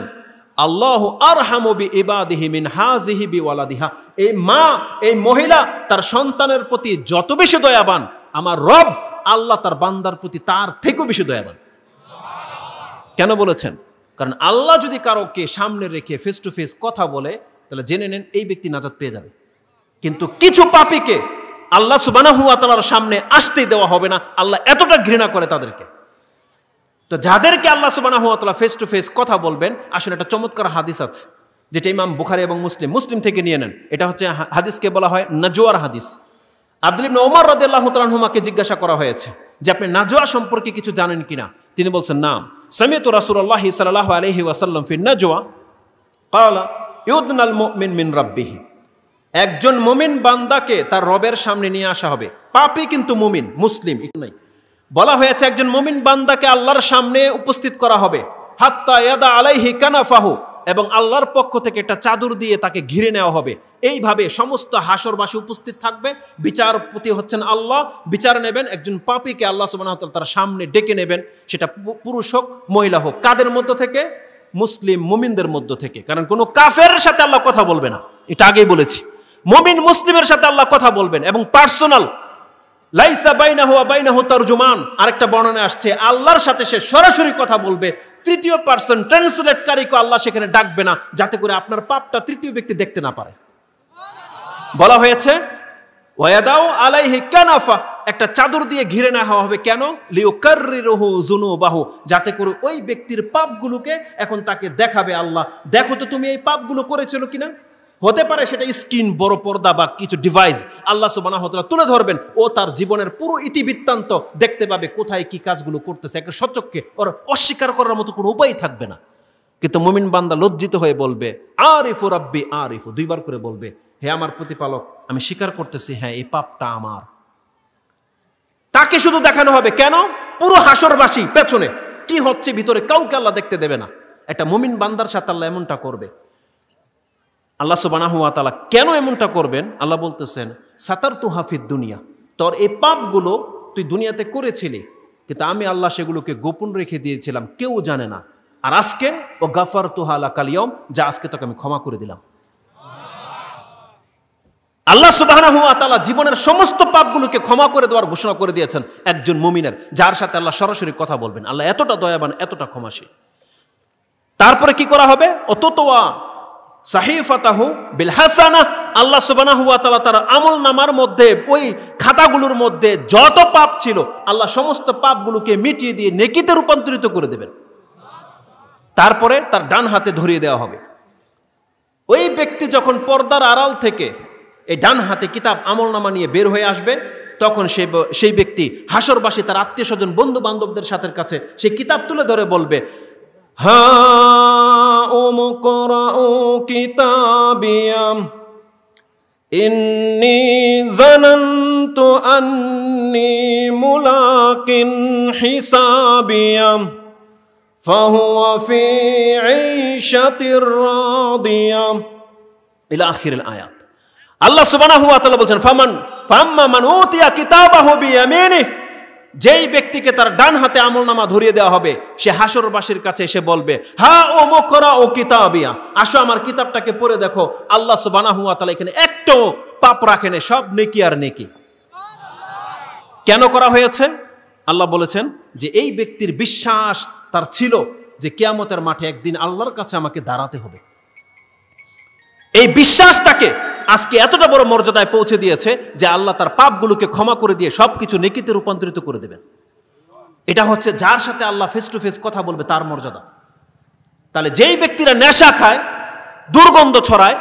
Speaker 1: আল্লাহু আরহামু বিইবাদিহি মিন হাযিহি বিওয়ালাদিহা, এই মা, এই মহিলা তার সন্তানের প্রতি যত বেশি দয়াবান, আমার রব আল্লাহ তার বান্দার প্রতি তার থেকেও বেশি দয়াবান। কেন বলেছেন? কারণ আল্লাহ যদি কারোকে সামনে রেখে ফেস টু ফেস কথা বলে, তাহলে জেনে নেন এই ব্যক্তি নাজাত পেয়ে যাবে। কিন্তু কিছু পাপীকে আল্লাহ সুবহানাহু ওয়া তাআলার সামনে আসতেই দেওয়া হবে না। আল্লাহ এতটা ঘৃণা করে তাদেরকে। তো যাদেরকে আল্লাহ সুবহানাহু ওয়া তাআলা ফেস টু ফেস কথা বলবেন, আসলে একটা চমৎকার হাদিস আছে, যেটা ইমাম বুখারী এবং মুসলিম থেকে নিয়ে নেন। এটা হচ্ছে হাদিসকে বলা হয় নাজওয়ার হাদিস। আব্দুল্লাহ ইবনে ওমর রাদিয়াল্লাহু তাআলা আনহুমাকে জিজ্ঞাসা করা হয়েছে যে আপনি নাজওয়া সম্পর্কে কিছু জানেন কিনা? তিনি বলছেন নাম সামিআতু রাসূলুল্লাহি সাল্লাল্লাহু আলাইহি ওয়াসাল্লাম ফি নাজওয়া ক্বালা ইউদনাল মুমিন মিন রাব্বিহি, একজন মুমিন বান্দাকে তার রবের সামনে নিয়ে আসা হবে। পাপী কিন্তু মুমিন, মুসলিম নাই, বলা হয়েছে একজন মুমিন বান্দাকে আল্লাহর সামনে উপস্থিত করা হবে। হাত্তা ইয়াদা আলাইহি কানাফাহু, এবং আল্লাহর পক্ষ থেকে একটা চাদর দিয়ে তাকে ঘিরে নেওয়া হবে। এইভাবে সমস্ত হাসরবাসী উপস্থিত থাকবে, বিচারপতি হচ্ছেন আল্লাহ, বিচার নেবেন। একজন পাপীকে আল্লাহ সুবহানাহু ওয়া তাআলা তার সামনে ডেকে নেবেন, সেটা পুরুষ হোক মহিলা হোক। কাদের মধ্য থেকে? মুসলিম মুমিনদের মধ্য থেকে, কারণ কোনো কাফেরের সাথে আল্লাহ কথা বলবে না, এটা আগেই বলেছি। মুমিন মুসলিমের সাথে আল্লাহ কথা বলবেন, এবং পার্সোনাল, লাইসা বাইনাহু ওয়া বাইনাহু তারজুমান। আরেকটা বর্ণনায় আসছে আল্লাহর সাথে সে সরাসরি কথা বলবে, তৃতীয় পার্সন ট্রান্সলেটকারীকে আল্লাহ সেখানে ডাকবে না, যাতে করে আপনার পাপটা তৃতীয় ব্যক্তি দেখতে না পারে। বলা হয়েছে ওয়াদাউ আলাইহি কানাফা, একটা চাদর দিয়ে ঘিরে নেওয়া হবে। কেন? লিউকাররিরুহু যুনুবাহু, যাতে করে ওই ব্যক্তির পাপগুলোকে এখন তাকে দেখাবে আল্লাহ, দেখো তো তুমি এই পাপগুলো করেছিল কিনা। হতে পারে সেটা স্ক্রিন, বড় পর্দা বা কিছু ডিভাইস আল্লাহ সুবহানাহু ওয়া তাআলা তুলে ধরবেন, ও তার জীবনের পুরো ইতিবৃত্তান্ত দেখতে পাবে, কোথায় কি কাজগুলো করতেছে। একটা সচক্ষে ওর অস্বীকার করার মতো কোনো উপায় থাকবে না। কিন্তু মুমিন বান্দা লজ্জিত হয়ে বলবে আরিফু রাব্বি আরিফু, দুইবার করে বলবে, হে আমার প্রতিপালক, আমি স্বীকার করতেছি, হ্যাঁ এই পাপটা আমার। তাকে শুধু দেখানো হবে, কেন? পুরো হাসরবাসী পেছনে কি হচ্ছে ভিতরে কাউকে আল্লাহ দেখতে দেবে না। একটা মুমিন বান্দার সাথে আল্লাহ এমনটা করবে। আল্লাহ সুবহানাহু ওয়া তাআলা কেন এমনটা করবেন? আল্লাহ বলতেছেন সাতারতুহা ফিদ দুনিয়া, তোর এই পাপগুলো তুই দুনিয়াতে করেছিলি, কিন্তু আমি আল্লাহ সেগুলোকে গোপন রেখে দিয়েছিলাম, কেউ জানে না। আর আজকে ও গাফারতুহা লাকাল ইয়াউম, যা আজকে তোকে আমি ক্ষমা করে দিলাম। আল্লাহ সুবহানাহু ওয়া তাআলা জীবনের সমস্ত পাপগুলোকে ক্ষমা করে দেওয়ার ঘোষণা করে দিয়েছেন একজন মুমিনের, যার সাথে আল্লাহ সরাসরি কথা বলবেন। আল্লাহ এতটা দয়াবান, এতটা ক্ষমাশীল। তারপরে কি করা হবে? অততওয়া সাহিফাতাহু বিল হাসানাহ, আল্লাহ সুবহানাহু ওয়া তাআলা তার আমলনামার মধ্যে, ওই খাতাগুলোর মধ্যে যত পাপ ছিল আল্লাহ সমস্ত পাপগুলোকে মিটিয়ে দিয়ে নেকিতে রূপান্তরিত করে দেবেন। তারপরে তার ডান হাতে ধরিয়ে দেওয়া হবে। ওই ব্যক্তি যখন পর্দার আড়াল থেকে এই ডান হাতে কিতাব আমলনামা নিয়ে বের হয়ে আসবে, তখন সেই ব্যক্তি হাসরবাসী তার আত্মীয় স্বজন বন্ধু বান্ধবদের সাথে কাছে সেই কিতাব তুলে ধরে বলবে, হা উমকরাউ কিতাবিয়াম ইন্নী জানান্তু আন্নী মুলাকিন হিসাবিয়াম ফাহুয়া ফি ঈশাতির রাদিয়াম ইলা আখিরিল আয়াত। আল্লাহ সুবহানাহু ওয়া তাআলা বলছেন ফাম্মা মান উতিয়া কিতাবাহু বিয়ামিনিহি, যেই ব্যক্তিকে তার ডান হাতে আমলনামা ধরিয়ে দেওয়া হবে, সে হাসরবাসীর কাছে এসে বলবে, হা উমকরা ও কিতাবিয়া, আসো আমার কিতাবটাকে পড়ে দেখো। আল্লাহ সুবহানাহু ওয়া তাআলা এখানে একটু পাপ রাখেন, সব নেকি আর নেকি। কেন করা হয়েছে? আল্লাহ বলেছেন যে এই ব্যক্তির বিশ্বাস তার ছিল যে কিয়ামতের মাঠে একদিন আল্লাহর কাছে আমাকে দাঁড়াতে হবে। এই বিশ্বাস তাকে আজকে এতটা বড় মর্যাদায় পৌঁছে দিয়েছে যে আল্লাহ তার পাপগুলোকে ক্ষমা করে দিয়ে সবকিছু নেকিতে রূপান্তরিত করে দেবেন। এটা হচ্ছে যার সাথে আল্লাহ ফেস টু ফেস কথা বলবে তার মর্যাদা। তাহলে যেই ব্যক্তিরা নেশা খায়, দুর্গন্ধ ছড়ায়,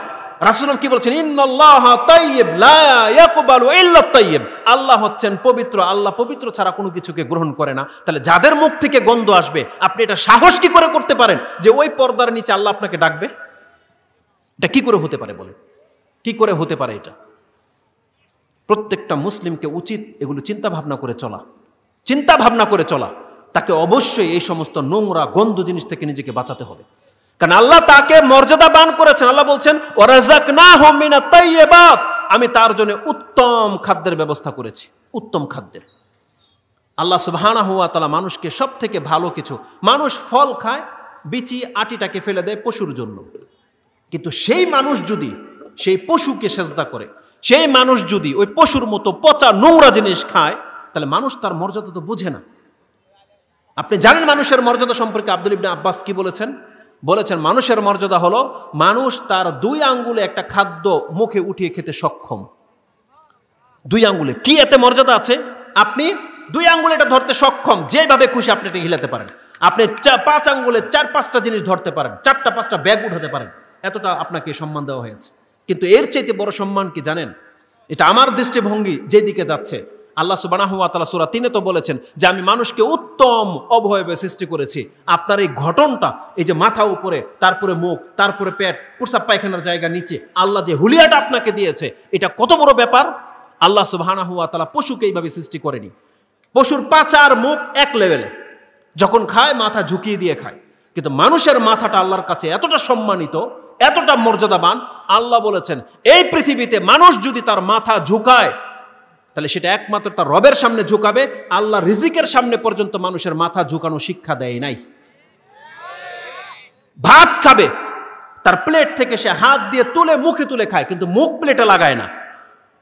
Speaker 1: রাসূলুল্লাহ কি বলছেন? ইন্নাল্লাহা তাইয়্যিব লা ইয়াকবালু ইল্লা তাইয়্যিব, আল্লাহ হচ্ছেন পবিত্র, আল্লাহ পবিত্র ছাড়া কোনো কিছুকে গ্রহণ করে না। তাহলে যাদের মুখ থেকে গন্ধ আসবে, আপনি এটা সাহস কি করে করতে পারেন যে ওই পর্দার নিচে আল্লাহ আপনাকে ডাকবে? এটা কি করে হতে পারে বলে? কি করে হতে পারে এটা? প্রত্যেকটা মুসলিমকে উচিত এগুলো চিন্তা ভাবনা করে চলা। তাকে অবশ্যই এই সমস্ত নোংরা গন্ধ জিনিস থেকে নিজেকে বাঁচাতে হবে, কারণ আল্লাহ তাকে মর্যাদাবান করেছেন। আল্লাহ বলছেন ওয়ারাযাকনাহু মিনাত তাইয়্যিবাত, আমি তার জন্য উত্তম খাদ্যের ব্যবস্থা করেছি, উত্তম খাদ্যের। আল্লাহ সুবহানাহু ওয়া তাআলা মানুষকে সব থেকে ভালো কিছু, মানুষ ফল খায়, বিচি আটিটাকে ফেলে দেয় পশুর জন্য, কিন্তু সেই মানুষ যদি সেই পশুকে সেজদা করে, সেই মানুষ যদি ওই পশুর মতো পচা নোংরা জিনিস খায়, তাহলে মানুষ তার মর্যাদা তো বুঝে না। আপনি জানেন মানুষের মর্যাদা সম্পর্কে আব্দুল ইবনে আব্বাস কি বলেছেন? মানুষের মর্যাদা হলো মানুষ তার 2 আঙ্গুলে একটা খাদ্য মুখে উঠিয়ে খেতে সক্ষম। 2 আঙ্গুলে কি এতে মর্যাদা আছে? আপনি 2 আঙ্গুলে এটা ধরতে সক্ষম, যেভাবে খুশি আপনি এটা হিলাতে পারেন। আপনি 5 আঙ্গুলে 4-5টা জিনিস ধরতে পারেন, 4টা-5টা ব্যাগ উঠাতে পারেন, এতটা আপনাকে সম্মান দেওয়া হয়েছে। কিন্তু এর চাইতে বড় সম্মান কি জানেন? এটা আমার দৃষ্টিভঙ্গি যেদিকে যাচ্ছে, আল্লাহ সুবহানাহু ওয়া তাআলা সূরা 3 তো বলেছেন যে আমি মানুষকে উত্তম অবয়বে সৃষ্টি করেছি। আপনার এই গঠনটা, এই যে মাথা উপরে, তারপরে মুখ, তারপরে পেট, প্রস্রাব পায়খানার জায়গা নিচে, আল্লাহ যে হুলিয়াটা আপনাকে দিয়েছে, এটা কত বড় ব্যাপার। আল্লাহ সুবহানাহু ওয়া তাআলা পশুকে এইভাবে সৃষ্টি করেনি। পশুর পাছা আর মুখ এক লেভেলে, যখন খায় মাথা ঝুঁকিয়ে দিয়ে খায়, কিন্তু মানুষের মাথাটা আল্লাহর কাছে এতটা সম্মানিত, এতটা মর্যাদাবান, আল্লাহ বলেছেন এই পৃথিবীতে মানুষ যদি তার মাথা ঝুঁকায় তাহলে সেটা একমাত্র তার রবের সামনে ঝুঁকাবে। আল্লাহ রিজিকের সামনে পর্যন্ত মানুষের মাথা ঝুঁকানো শিক্ষা দেয় নাই। ভাত খাবে, তার প্লেট থেকে সে হাত দিয়ে তুলে মুখে তুলে খায়, কিন্তু মুখ প্লেটে লাগায় না।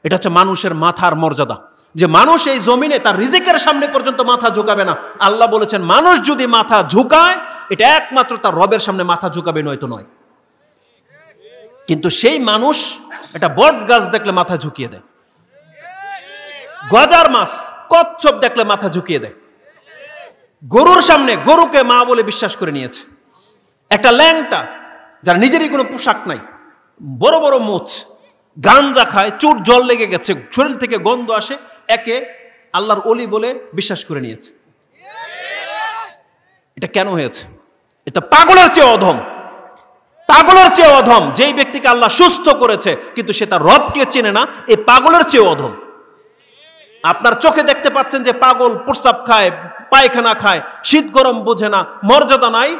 Speaker 1: এটা হচ্ছে মানুষের মাথার মর্যাদা, যে মানুষ এই জমিনে তার রিজিকের সামনে পর্যন্ত মাথা ঝুঁকাবে না। আল্লাহ বলেছেন মানুষ যদি মাথা ঝুঁকায় এটা একমাত্র তার রবের সামনে মাথা ঝুঁকাবে, নয়তো নয়। কিন্তু সেই মানুষ একটা বট গাছ দেখলে মাথা ঝুঁকিয়ে দেয়, গজার মাছ, কচ্ছপ দেখলে মাথা ঝুঁকিয়ে দেয়, গরুর সামনে গরুকে মা বলে বিশ্বাস করে নিয়েছে। একটা ল্যাংটা যার নিজেরই কোনো পোশাক নাই, বড় বড় মুছ, গাঞ্জা খায়, চোট জল লেগে গেছে, শরীর থেকে গন্ধ আসে, একে আল্লাহর ওলি বলে বিশ্বাস করে নিয়েছে। এটা কেন হয়েছে? এটা পাগলের চেয়ে অধম, পাগলের চেয়ে অধম। যেই ব্যক্তিকে আল্লাহ সুস্থ করেছে কিন্তু সে তার রবকে চেনে না, এই পাগলের চেয়ে অধম। আপনার চোখে দেখতে পাচ্ছেন যে পাগল প্রস্রাব খায়, পায়খানা খায়, শীত গরম বোঝে না, মর্যাদা নাই।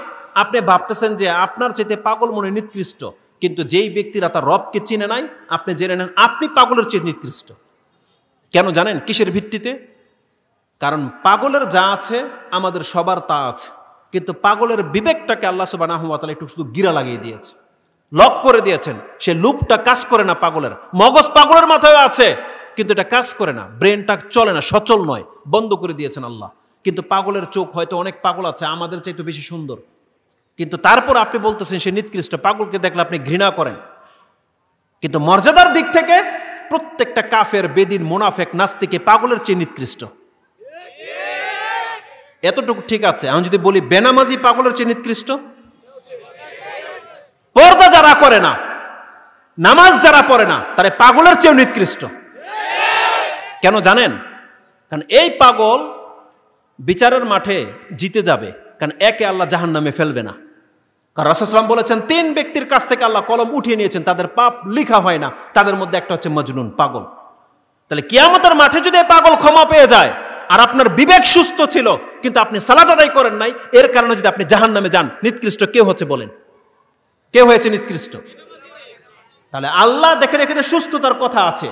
Speaker 1: আপনি ভাবতেছেন যে আপনার চেয়ে পাগল মনে নিকৃষ্ট, কিন্তু যেই ব্যক্তিরা তার রবকে চিনে নাই, আপনি জেনে নেন আপনি পাগলের চেয়ে নিকৃষ্ট। কেন জানেন? কিসের ভিত্তিতে? কারণ পাগলের যা আছে আমাদের সবার তা আছে, কিন্তু পাগলের বিবেকটাকে আল্লাহ সুবহানাহু ওয়া তাআলা একটু শুধু গিরা লাগিয়ে দিয়েছে, লক করে দিয়েছেন। সে লুপটা কাজ করে না, পাগলের মগজ পাগলের মাথায় আছে কিন্তু এটা কাজ করে না, ব্রেনটা চলে না, সচল নয়, বন্ধ করে দিয়েছেন আল্লাহ। কিন্তু পাগলের চোখ, হয়তো অনেক পাগল আছে আমাদের চাইতে বেশি সুন্দর, কিন্তু তারপর আপনি বলতেছেন সে নিকৃষ্ট। পাগলকে দেখলে আপনি ঘৃণা করেন, কিন্তু মর্যাদার দিক থেকে প্রত্যেকটা কাফের, বেদিন, মুনাফেক, নাস্তিকে পাগলের চেয়ে নিকৃষ্ট। এতটুকু ঠিক আছে। আমি যদি বলি বেনামাজি পাগলের চেয়ে নিকৃষ্ট, পর্দা যারা করে না, নামাজ যারা পড়ে না, তারা পাগলের চেয়েও নিকৃষ্ট। কেন জানেন? কারণ এই পাগল বিচারের মাঠে জিতে যাবে, কারণ একে আল্লাহ জাহান্নামে ফেলবে না। কারণ রাসূল সাল্লাল্লাহু আলাইহি ওয়াসাল্লাম বলেছেন 3 ব্যক্তির কাছ থেকে আল্লাহ কলম উঠিয়ে নিয়েছেন, তাদের পাপ লেখা হয় না, তাদের মধ্যে একটা হচ্ছে মজনুন, পাগল। তাহলে কিয়ামতের মাঠে যদি পাগল ক্ষমা পেয়ে যায় আর আপনার বিবেক সুস্থ ছিল কিন্তু আপনি সালাত আদায় করেন নাই, এর কারণে যদি আপনি জাহান্নামে যান, নিকৃষ্ট কে হচ্ছে বলেন? কে হয়েছে নিকৃষ্ট? তাহলে আল্লাহ দেখেন এখানে সুস্থতার কথা আছে।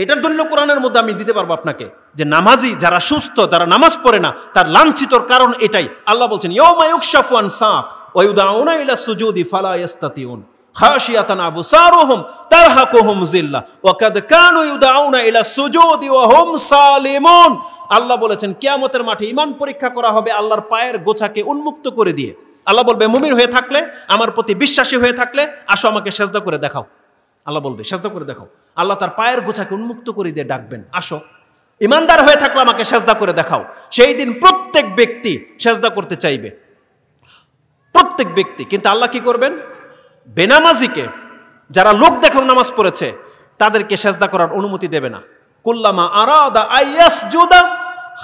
Speaker 1: এটার দলিল কোরআনের মধ্যে আমি দিতে পারবো আপনাকে, যে নামাজি যারা সুস্থ, যারা নামাজ পড়ে না, তার লাঞ্ছিতর কারণ এটাই। আল্লাহ বলছেন ইয়াউমা ইউকশাফু আন সাক ওয়া ইউদাউনা ইলা সুজুদি ফালা ইস্তাতিউন খাশিয়াতান আবসারুহুম তারহাকুহুম যিল্লাহ ওয়া কাদ কানু ইউদাউনা ইলা সুজুদি ওয়া হুম সালিমুন। আল্লাহ বলেছেন কিয়ামতের মাঠে ঈমান পরীক্ষা করা হবে আল্লাহর পায়ের গোছাকে উন্মুক্ত করে দিয়ে। আল্লাহ বলবে মুমিন হয়ে থাকলে, আমার প্রতি বিশ্বাসী হয়ে থাকলে আসো আমাকে সেজদা করে দেখাও। আল্লাহ বলবে সেজদা করে দেখাও। আল্লাহ তার পায়ের গোছাকে উন্মুক্ত করে দিয়ে ডাকবেন, আসো। ইমানদার হয়ে থাকলে আমাকে সেজদা করে দেখাও। সেই দিন প্রত্যেক ব্যক্তি সেজদা করতে চাইবে, প্রত্যেক ব্যক্তি। কিন্তু আল্লাহ কি করবেন? বেনামাজিকে, যারা লোক দেখাও নামাজ পড়েছে, তাদেরকে সেজদা করার অনুমতি দেবে না। কুল্লামা আরাদা আইয়াসজুদা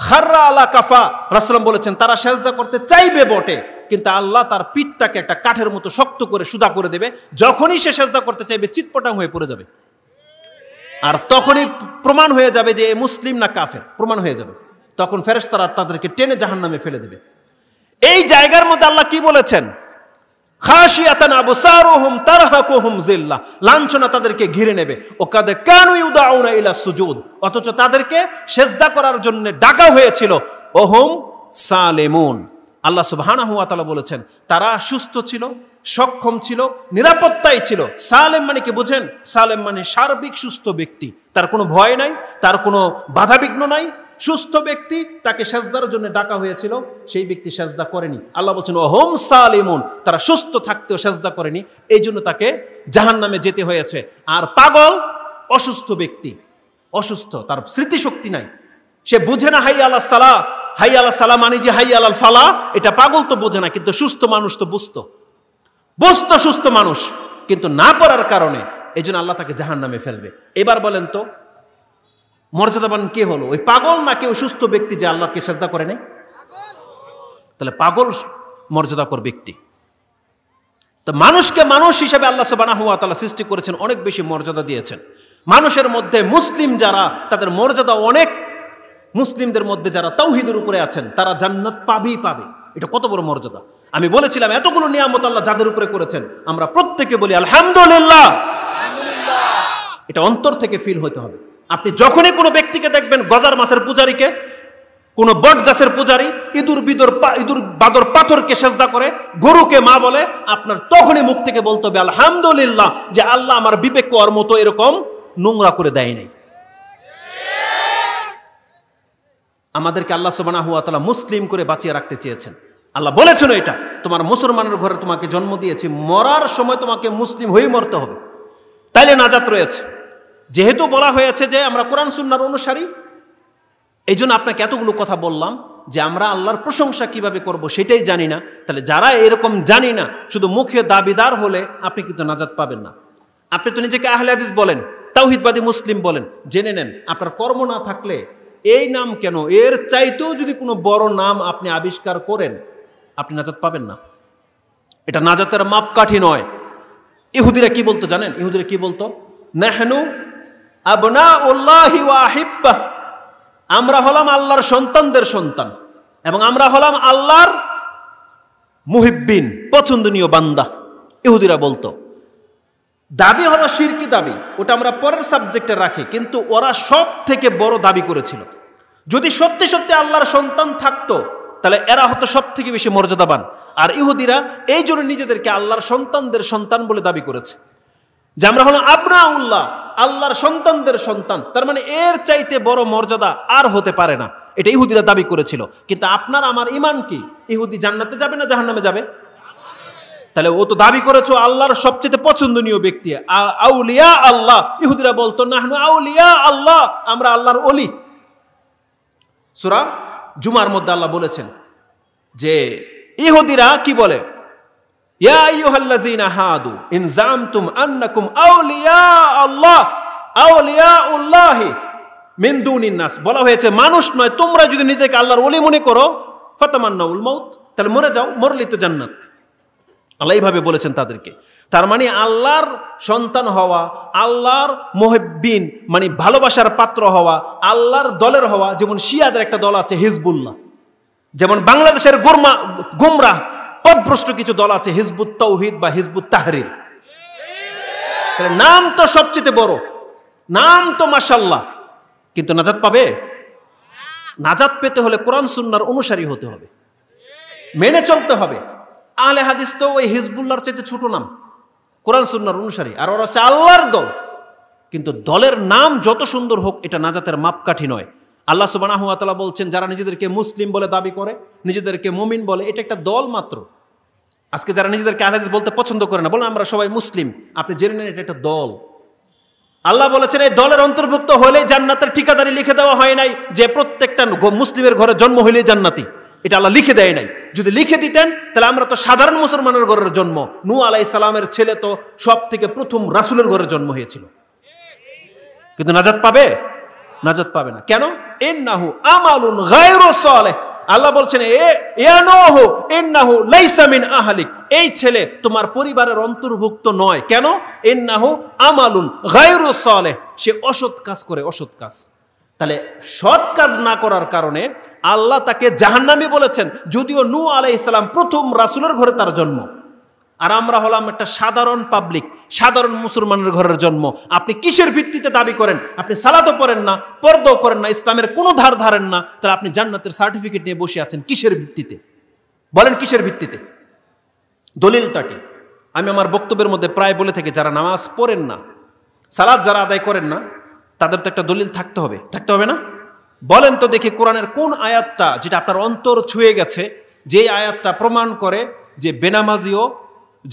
Speaker 1: খাররা আলা কাফা, রাসূল বলেছেন তারা সেজদা করতে চাইবে বটে, কিন্তু আল্লাহ তার পিঠটাকে একটা কাঠের মতো শক্ত করে সুদা করে দেবে। যখনই সে সেজদা করতে চাইবে চিৎপটাং হয়ে পড়ে যাবে, আর তখনই প্রমাণ হয়ে যাবে যে এ মুসলিম না কাফের, প্রমাণ হয়ে যাবে। তখন ফেরেশতারা তাদেরকে টেনে জাহান্নামে ফেলে দেবে। এই জায়গার মধ্যে আল্লাহ কি বলেছেন? খাশিয়াতান আবসারুহুম তারহাকুহুম যিল্লাহ, লাঞ্ছনা তাদেরকে ঘিরে নেবে। ওয়াকাদ কানু ইউদাউনা ইলা সুজুদ, অথচ তাদেরকে সেজদা করার জন্য ডাকা হয়েছিল। ওহুম সালিমুন, আল্লাহ সুবহানাহু ওয়া তাআলা বলেছেন তারা সুস্থ ছিল, সক্ষম ছিল, নিরাপত্তায় ছিল। সালেম মানে কি বুঝেন? সালেম মানে সার্বিক সুস্থ ব্যক্তি, তার কোনো ভয় নাই, তার কোনো বাধাবিঘ্ন নাই, সুস্থ ব্যক্তি। তাকে সেজদার জন্য ডাকা হয়েছিল, সেই ব্যক্তি সেজদা করেনি। আল্লাহ বলছেন ওহুম সালিমুন, তারা সুস্থ থাকতেও সেজদা করেনি, এই জন্য তাকে জাহান্নামে যেতে হয়েছে। আর পাগল অসুস্থ ব্যক্তি, অসুস্থ, তার স্মৃতিশক্তি নাই, সে বুঝে না হাই আলা সালাহ, হাই আলা সালাহ মানে যে হাই আলাল ফালা, এটা পাগল তো বোঝে না, কিন্তু সুস্থ মানুষ তো বুঝতো, সুস্থ মানুষ, কিন্তু না পড়ার কারণে এই জন্য আল্লাহ তাকে জাহান্নামে ফেলবে। এবার বলেন তো মর্যাদাবান কে হলো? ওই পাগল নাকি ওই সুস্থ ব্যক্তি যে আল্লাহকে সেজদা করে নাই? তাহলে পাগল মর্যাদাকর ব্যক্তি। তো মানুষকে মানুষ হিসেবে আল্লাহ সুবহানাহু ওয়া তাআলা সৃষ্টি করেছেন, অনেক বেশি মর্যাদা দিয়েছেন। মানুষের মধ্যে মুসলিম যারা, তাদের মর্যাদা অনেক। মুসলিমদের মধ্যে যারা তাওহীদের উপরে আছেন তারা জান্নাত পাবেই পাবে। এটা কত বড় মর্যাদা! আমি বলেছিলাম এতগুলো নিয়ামত আল্লাহ যাদের উপরে করেছেন, আমরা প্রত্যেকে বলি আলহামদুলিল্লাহ। এটা অন্তর থেকে ফিল হতে হবে। আপনি যখনই কোনো ব্যক্তিকে দেখবেন, গজার মাছের পূজারীকে, কোনো বট গাছের পূজারী ইঁদুর বাদর পাথরকে সেজদা করে, গরুকে মা বলে, আপনার তখনই মুখ থেকে বলতে হবে আলহামদুলিল্লাহ, যে আল্লাহ আমার বিবেক ওর মতো এরকম নোংরা করে দেয় নাই। আমাদেরকে আল্লাহ সুবহানাহু ওয়া তাআলা মুসলিম করে বাঁচিয়ে রাখতে চেয়েছেন। আল্লাহ বলেছেন এটা তোমার মুসলমানের ঘরে তোমাকে জন্ম দিয়েছি, মরার সময় তোমাকে মুসলিম হয়ে মরতে হবে, তাইলে নাজাত রয়েছে। যেহেতু বলা হয়েছে যে আমরা কোরআন সুন্নাহর অনুসারী, এই জন্য আপনাকে এতগুলো কথা বললাম যে আমরা আল্লাহর প্রশংসা কিভাবে করব সেটাই জানি না। তাহলে যারা এরকম জানি না, শুধু মুখে দাবিদার হলে আপনি কিন্তু নাজাত পাবেন না। আপনি তো নিজেকে আহলে হাদিস বলেন, তাওহীদবাদী মুসলিম বলেন, জেনে নেন আপনার কর্ম না থাকলে এই নাম কেন, এর চাইতেও যদি কোনো বড় নাম আপনি আবিষ্কার করেন, আপনি নাজাত পাবেন না। এটা নাজাতের মাপকাঠি নয়। ইহুদিরা কি বলতো জানেন? ইহুদিরা কি বলতো? নাহনু আবনাউল্লাহি ওয়া আহিব্বাহ, আমরা হলাম আল্লাহর সন্তানদের সন্তান এবং আমরা হলাম আল্লাহর মুহিব্বিন, পছন্দনীয় বান্দা। ইহুদিরা বলতো। দাবি হলো শিরকি দাবি, ওটা আমরা পরের সাবজেক্টে রাখি, কিন্তু ওরা সব থেকে বড় দাবি করেছিল। যদি সত্যি সত্যি আল্লাহর সন্তান থাকতো তাহলে এরা হতো সব থেকে বেশি মর্যাদাবান। আর ইহুদিরা এই জন্য নিজেদেরকে আল্লাহর সন্তানদের সন্তান বলে দাবি করেছে, যে আমরা হলো আবনাউল্লাহ, আল্লাহর সন্তানদের সন্তান। তার মানে এর চাইতে বড় মর্যাদা আর হতে পারে না, এটা ইহুদিরা দাবি করেছিল। কিন্তু আপনার আমার ঈমান কি? ইহুদি জান্নাতে যাবে না জাহান্নামে যাবে? তাহলে ও তো দাবি করেছো আল্লাহর সবচেয়ে পছন্দনীয় ব্যক্তি, আউলিয়া আল্লাহ। ইহুদিরা বলতো নাহনু আউলিয়া আল্লাহ, আমরা আল্লাহর ওলি। সূরা জুমার মধ্যে আল্লাহ বলেছেন যে ইহুদিরা কি বলে, ইয়া আইয়ুহাল্লাযীনা হাদু ইন জামতুম আন্নাকুম আউলিয়া আল্লাহ আউলিয়াউল্লাহি মিন দুনিন নাস। বলা হয়েছে মানুষ নয়, তোমরা যদি নিজেকে আল্লাহর ওলি মনে করো, ফাতামান্নাউল মাউত, তাহলে মরে যাও, মরলেই তো জান্নাত। আল্লাহ এইভাবে বলেছেন তাদেরকে। তার মানে আল্লাহর সন্তান হওয়া, আল্লাহর মুহিব্বিন মানে ভালোবাসার পাত্র হওয়া, আল্লাহর দলের হওয়া। যেমন শিয়াদের একটা দল আছে হিজবুল্লাহ, যেমন বাংলাদেশের গুমরাহ পথভ্রষ্ট কিছু দল আছে হিজবুত তাওহীদ বা হিজবুত তাহরীর। নাম তো সবচেয়ে বড়, নাম তো মাশাআল্লাহ, কিন্তু নাজাত পাবে? নাজাত পেতে হলে কোরআন সুন্নাহর অনুসারী হতে হবে, মেনে চলতে হবে। আহলে হাদিস তো ওই হিজবুল্লাহর চাইতে ছোট নাম, কোরআন সুন্নাহর অনুসারী, আর ওরা হচ্ছে আল্লাহর দল। কিন্তু দলের নাম যত সুন্দর হোক, এটা নাজাতের মাপকাঠি নয়। আল্লাহ সুবহানাহু ওয়া তাআলা বলছেন যারা নিজেদেরকে মুসলিম বলে দাবি করে, নিজেদেরকে মুমিন বলে, এটা একটা দল মাত্র। আজকে যারা নিজেদেরকে আহলে হাদিস বলতে পছন্দ করে না, বলেন আমরা সবাই মুসলিম, আপনি জেনে নেন এটা একটা দল। আল্লাহ বলেছেন এই দলের অন্তর্ভুক্ত হলেই জান্নাতের ঠিকাদারি লিখে দেওয়া হয় নাই যে প্রত্যেকটা মুসলিমের ঘরে জন্ম হইলেই জান্নাতি, এটা আল্লাহ লিখে দেয় নাই। যদি লিখে দিতেন তাহলে আমরা তো সাধারণ মুসলমানের ঘরের জন্ম, নূহ আলাইহিস সালামের ছেলে তো সব থেকে প্রথম রাসূলের ঘরে জন্ম হয়েছিল। কিন্তু নাজাত পাবে? নাজাত পাবে না। কেন? ইন্নাহু আমালুন গায়রু সালেহ। আল্লাহ বলছেন ইয়া নূহ ইন্নাহু লাইসা মিন আহলিক, এই ছেলে তোমার পরিবারের অন্তর্ভুক্ত নয়। কেন? ইন্নাহু আমালুন গায়রু সালেহ, সে অসৎ কাজ করে, অসৎ কাজ। তাহলে সৎ কাজ না করার কারণে আল্লাহ তাকে জাহান্নামী বলেছেন, যদিও নূহ আলাইহিস সালাম প্রথম রাসূলের ঘরে তার জন্ম। আর আমরা হলাম একটা সাধারণ পাবলিক, সাধারণ মুসলমানের ঘরের জন্ম। আপনি কিসের ভিত্তিতে দাবি করেন? আপনি সালাতও পড়েন না, পর্দাও করেন না, ইসলামের কোনো ধার ধারেন না, তাহলে আপনি জান্নাতের সার্টিফিকেট নিয়ে বসে আছেন কিসের ভিত্তিতে? বলেন কিসের ভিত্তিতে? দলিলটা কি? আমি আমার বক্তব্যের মধ্যে প্রায় বলে থাকি, যারা নামাজ পড়েন না, সালাত যারা আদায় করেন না, তাদের তো একটা দলিল থাকতে হবে, থাকতে হবে না? বলেন তো দেখি কোরআনের কোন আয়াতটা যেটা আপনার অন্তর ছুঁয়ে গেছে, যে আয়াতটা প্রমাণ করে যে বেনামাজিও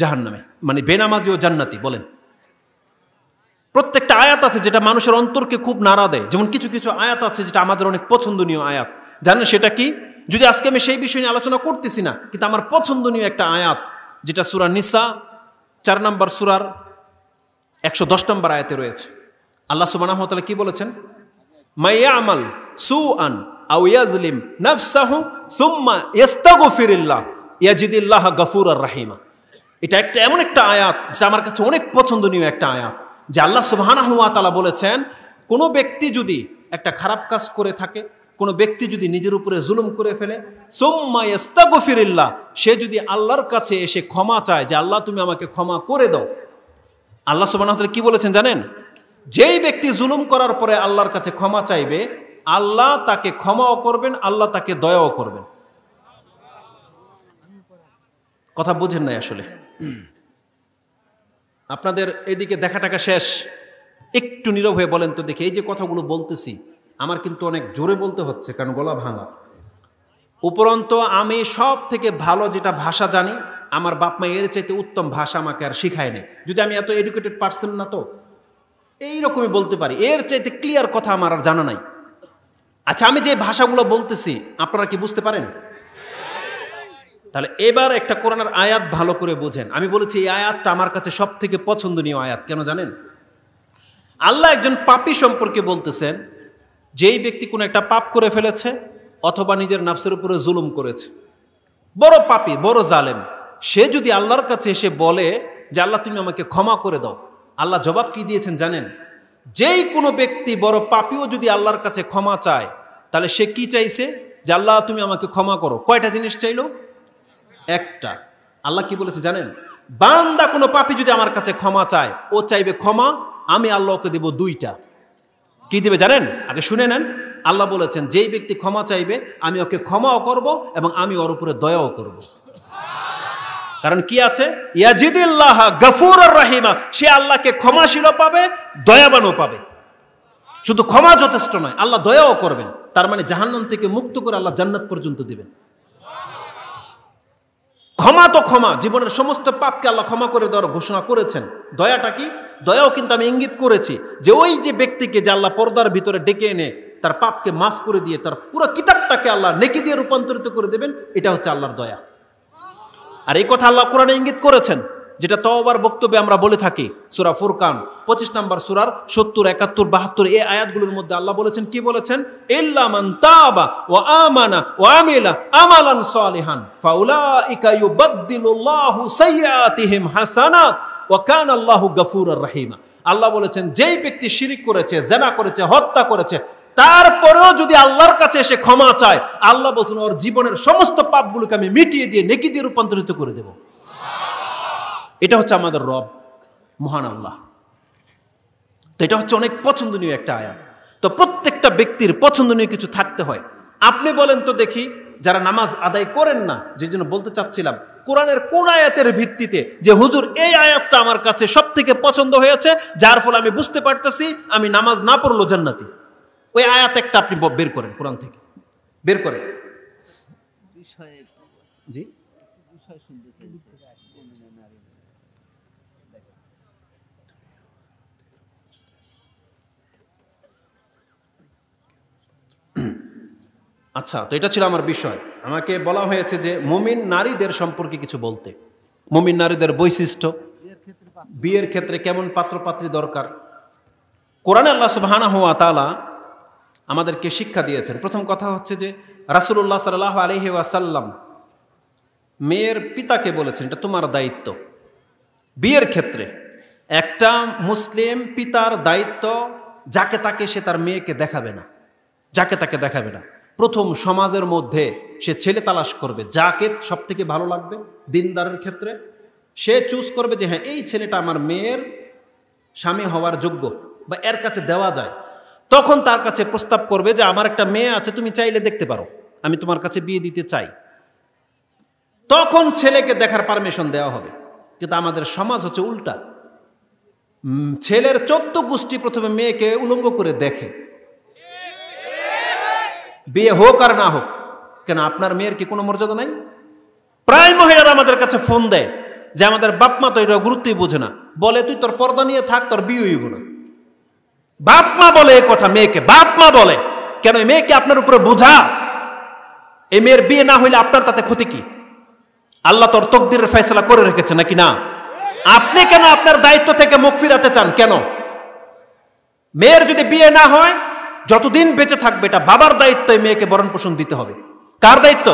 Speaker 1: জাহান্নামে, মানে বেনামাজিও জান্নাতি। বলেন। প্রত্যেকটা আয়াত আছে যেটা মানুষের অন্তরকে খুব নাড়া দেয়। যেমন কিছু কিছু আয়াত আছে যেটা আমাদের অনেক পছন্দনীয় আয়াত। জানেন সেটা কি? যদি আজকে আমি সেই বিষয় নিয়ে আলোচনা করতেছি না, কিন্তু আমার পছন্দনীয় একটা আয়াত যেটা সূরা নিসা 4 নম্বর সূরার 110 নম্বর আয়াতে রয়েছে। আল্লাহ সুবহানাহু ওয়া তাআলা কি বলেছেন? মাইয়ামাল সুআন আও ইয়াজলিম নাফসাহু সুম্মা ইস্তাগফিরিল্লাহ ইয়াজিদিল্লাহ গফুরার রাহিমা। এটা এমন একটা আয়াত যা আমার কাছে অনেক পছন্দনীয় একটা আয়াত, যে আল্লাহ সুবহানাহু ওয়া তাআলা বলেছেন, কোনো ব্যক্তি যদি একটা খারাপ কাজ করে থাকে, কোনো ব্যক্তি যদি নিজের উপরে জুলুম করে ফেলে, সুম্মা ইস্তাগফিরিল্লাহ, সে যদি আল্লাহর কাছে এসে ক্ষমা চায় যে আল্লাহ তুমি আমাকে ক্ষমা করে দাও, আল্লাহ সুবহানাহু ওয়া তাআলা কি বলেছেন জানেন? যেই ব্যক্তি জুলুম করার পরে আল্লাহর কাছে ক্ষমা চাইবে, আল্লাহ তাকে ক্ষমাও করবেন, আল্লাহ তাকে দয়াও করবেন। কথা বুঝেন নাই আসলে। আপনাদের এদিকে দেখা টাকা শেষ, একটু নীরব হয়ে বলেন তো দেখি, এই যে কথাগুলো বলতেছি আমার কিন্তু অনেক জোরে বলতে হচ্ছে, কারণ গলা ভাঙা। উপরন্তু আমি সব থেকে ভালো যেটা ভাষা জানি, আমার বাপ মা এর চাইতে উত্তম ভাষা আমাকে আর শিখায় নেই। যদি আমি এত এডুকেটেড পারসন না, তো এইরকমই বলতে পারি, এর চাইতে ক্লিয়ার কথা আমার আর জানা নাই। আচ্ছা, আমি যে ভাষাগুলো বলতেছি আপনারা কি বুঝতে পারেন? তাহলে এবার একটা কোরআনের আয়াত ভালো করে বোঝেন। আমি বলেছি এই আয়াতটা আমার কাছে সব থেকে পছন্দনীয় আয়াত। কেন জানেন? আল্লাহ একজন পাপী সম্পর্কে বলতেছেন, যেই ব্যক্তি কোনো একটা পাপ করে ফেলেছে অথবা নিজের নাফসের উপরে জুলুম করেছে, বড় পাপী, বড় জালেম, সে যদি আল্লাহর কাছে এসে বলে যে আল্লাহ তুমি আমাকে ক্ষমা করে দাও, আল্লাহ জবাব কি দিয়েছেন জানেন? যেই কোনো ব্যক্তি বড় পাপীও যদি আল্লাহর কাছে ক্ষমা চায়, তাহলে সে কি চাইছে? যে আল্লাহ তুমি আমাকে ক্ষমা করো। কয়টা জিনিস চাইলো? একটা। আল্লাহ কি বলেছে জানেন? বান্দা কোনো পাপী যদি আমার কাছে ক্ষমা চায়, ও চাইবে ক্ষমা, আমি আল্লাহ ওকে দেব দুইটা। কি দিবে জানেন? আগে শুনে নেন। আল্লাহ বলেছেন, যেই ব্যক্তি ক্ষমা চাইবে আমি ওকে ক্ষমাও করব এবং আমি ওর উপরে দয়াও করব। কারণ কি আছে? ইয়াজিদিল্লাহ গফুরার রাহিমা, সে আল্লাহকে ক্ষমাশীলও পাবে, দয়াবানও পাবে। শুধু ক্ষমা যথেষ্ট নয়, আল্লাহ দয়াও করবেন। তার মানে জাহান্নাম থেকে মুক্ত করে আল্লাহ জান্নাত পর্যন্ত দিবেন। ক্ষমা তো ক্ষমা, জীবনের সমস্ত পাপকে আল্লাহ ক্ষমা করে দেওয়ার ঘোষণা করেছেন। দয়াটা কি? দয়াও কিন্তু আমি ইঙ্গিত করেছি যে ওই যে ব্যক্তিকে যে আল্লাহ পর্দার ভিতরে ডেকে এনে তার পাপকে মাফ করে দিয়ে তার পুরো কিতাবটাকে আল্লাহ নেকি দিয়ে রূপান্তরিত করে দেবেন, এটা হচ্ছে আল্লাহর দয়া। আর এই কথা আল্লাহ কোরআনে ইঙ্গিত করেছেন, যেটা তওবার বক্তব্যে আমরা বলে থাকি। সূরা ফুরকান 25 নম্বর সূরার 70, 71, 72 এই আয়াতগুলোর মধ্যে আল্লাহ বলেছেন, কি বলেছেন? ইল্লা মান তাবা ওয়া আমানা ওয়া আমিলা আমালান সালিহান ফাউলাইকা ইউবাদদিলুল্লাহু সাইয়্যাতিহিম হাসানাত ওয়া কানা আল্লাহু গফুরার রাহিমা। আল্লাহ বলেছেন, যেই ব্যক্তি শিরিক করেছে, জিনা করেছে, হত্যা করেছে, তারপরেও যদি আল্লাহর কাছে এসে ক্ষমা চায়, আল্লাহ বলছেন ওর জীবনের সমস্ত পাপগুলোকে আমি মিটিয়ে দিয়ে নেকি দিয়ে রূপান্তরিত করে দেব। এটা হচ্ছে আমাদের রব, মহান আল্লাহ। তো এটা হচ্ছে অনেক পছন্দনীয় একটা আয়াত। তো প্রত্যেকটা ব্যক্তির পছন্দনীয় কিছু থাকতে হয়। আপনি বলেন তো দেখি, যারা নামাজ আদায় করেন না, যে জন্য বলতে চাচ্ছিলাম, কোরআনের কোন আয়াতের ভিত্তিতে যে হুজুর এই আয়াতটা আমার কাছে সব থেকে পছন্দ হয়েছে, যার ফলে আমি বুঝতে পারতেছি আমি নামাজ না পড়লো জান্নাতি, ওই আয়াত একটা আপনি বের করেন, কোরআন থেকে বের করেন। জি, আচ্ছা, তো এটা ছিল আমার বিষয়। আমাকে বলা হয়েছে যে মুমিন নারীদের সম্পর্কে কিছু বলতে, মুমিন নারীদের বৈশিষ্ট্য, বিয়ের ক্ষেত্রে কেমন পাত্রপাত্রী দরকার। কোরআনে আল্লাহ সুবহানাহু ওয়া তাআলা আমাদেরকে শিক্ষা দিয়েছেন। প্রথম কথা হচ্ছে যে রাসূলুল্লাহ সাল্লাল্লাহু আলাইহি ওয়াসাল্লাম মেয়ের পিতাকে বলেছেন, এটা তোমার দায়িত্ব। বিয়ের ক্ষেত্রে একটা মুসলিম পিতার দায়িত্ব, যাকে তাকে সে তার মেয়েকে দেখাবে না, যাকে তাকে দেখাবে না। প্রথম সমাজের মধ্যে সে ছেলে তালাশ করবে, যাকে সব থেকে ভালো লাগবে দিনদারের ক্ষেত্রে সে চুজ করবে যে হ্যাঁ এই ছেলেটা আমার মেয়ের স্বামী হওয়ার যোগ্য বা এর কাছে দেওয়া যায়। তখন তার কাছে প্রস্তাব করবে যে আমার একটা মেয়ে আছে, তুমি চাইলে দেখতে পারো, আমি তোমার কাছে বিয়ে দিতে চাই। তখন ছেলেকে দেখার পারমিশন দেওয়া হবে। কিন্তু আমাদের সমাজ হচ্ছে উল্টা, ছেলের 14 গোষ্ঠী প্রথমে মেয়েকে উলঙ্গ করে দেখে, বিয়ে হোক আর না হোক। কেন? আপনার মেয়ের কি কোনো মর্যাদা নাই? প্রায় মহিলারা আমাদের কাছে ফোন দেয় যে আমাদের বাপ মা তো এটা গুরুত্বই বোঝে না, বলে তুই তোর পর্দা নিয়ে থাক, তোর বিয়ে হইব না। বাপ মা বলে এই কথা মেয়েকে, বাপ মা বলে। কেন? এই মেয়েকে আপনার উপরে বোঝা, এই মেয়ের বিয়ে না হইলে আপনার তাতে ক্ষতি কি? আল্লাহ তোর তকদিরের ফয়সালা করে রেখেছে নাকি না? আপনি কেন আপনার দায়িত্ব থেকে মুখ ফিরাতে চান? কেন? মেয়ের যদি বিয়ে না হয় যতদিন বেঁচে থাকবে এটা বাবার দায়িত্ব মেয়েকে ভরণ পোষণ দিতে হবে। কার দায়িত্ব?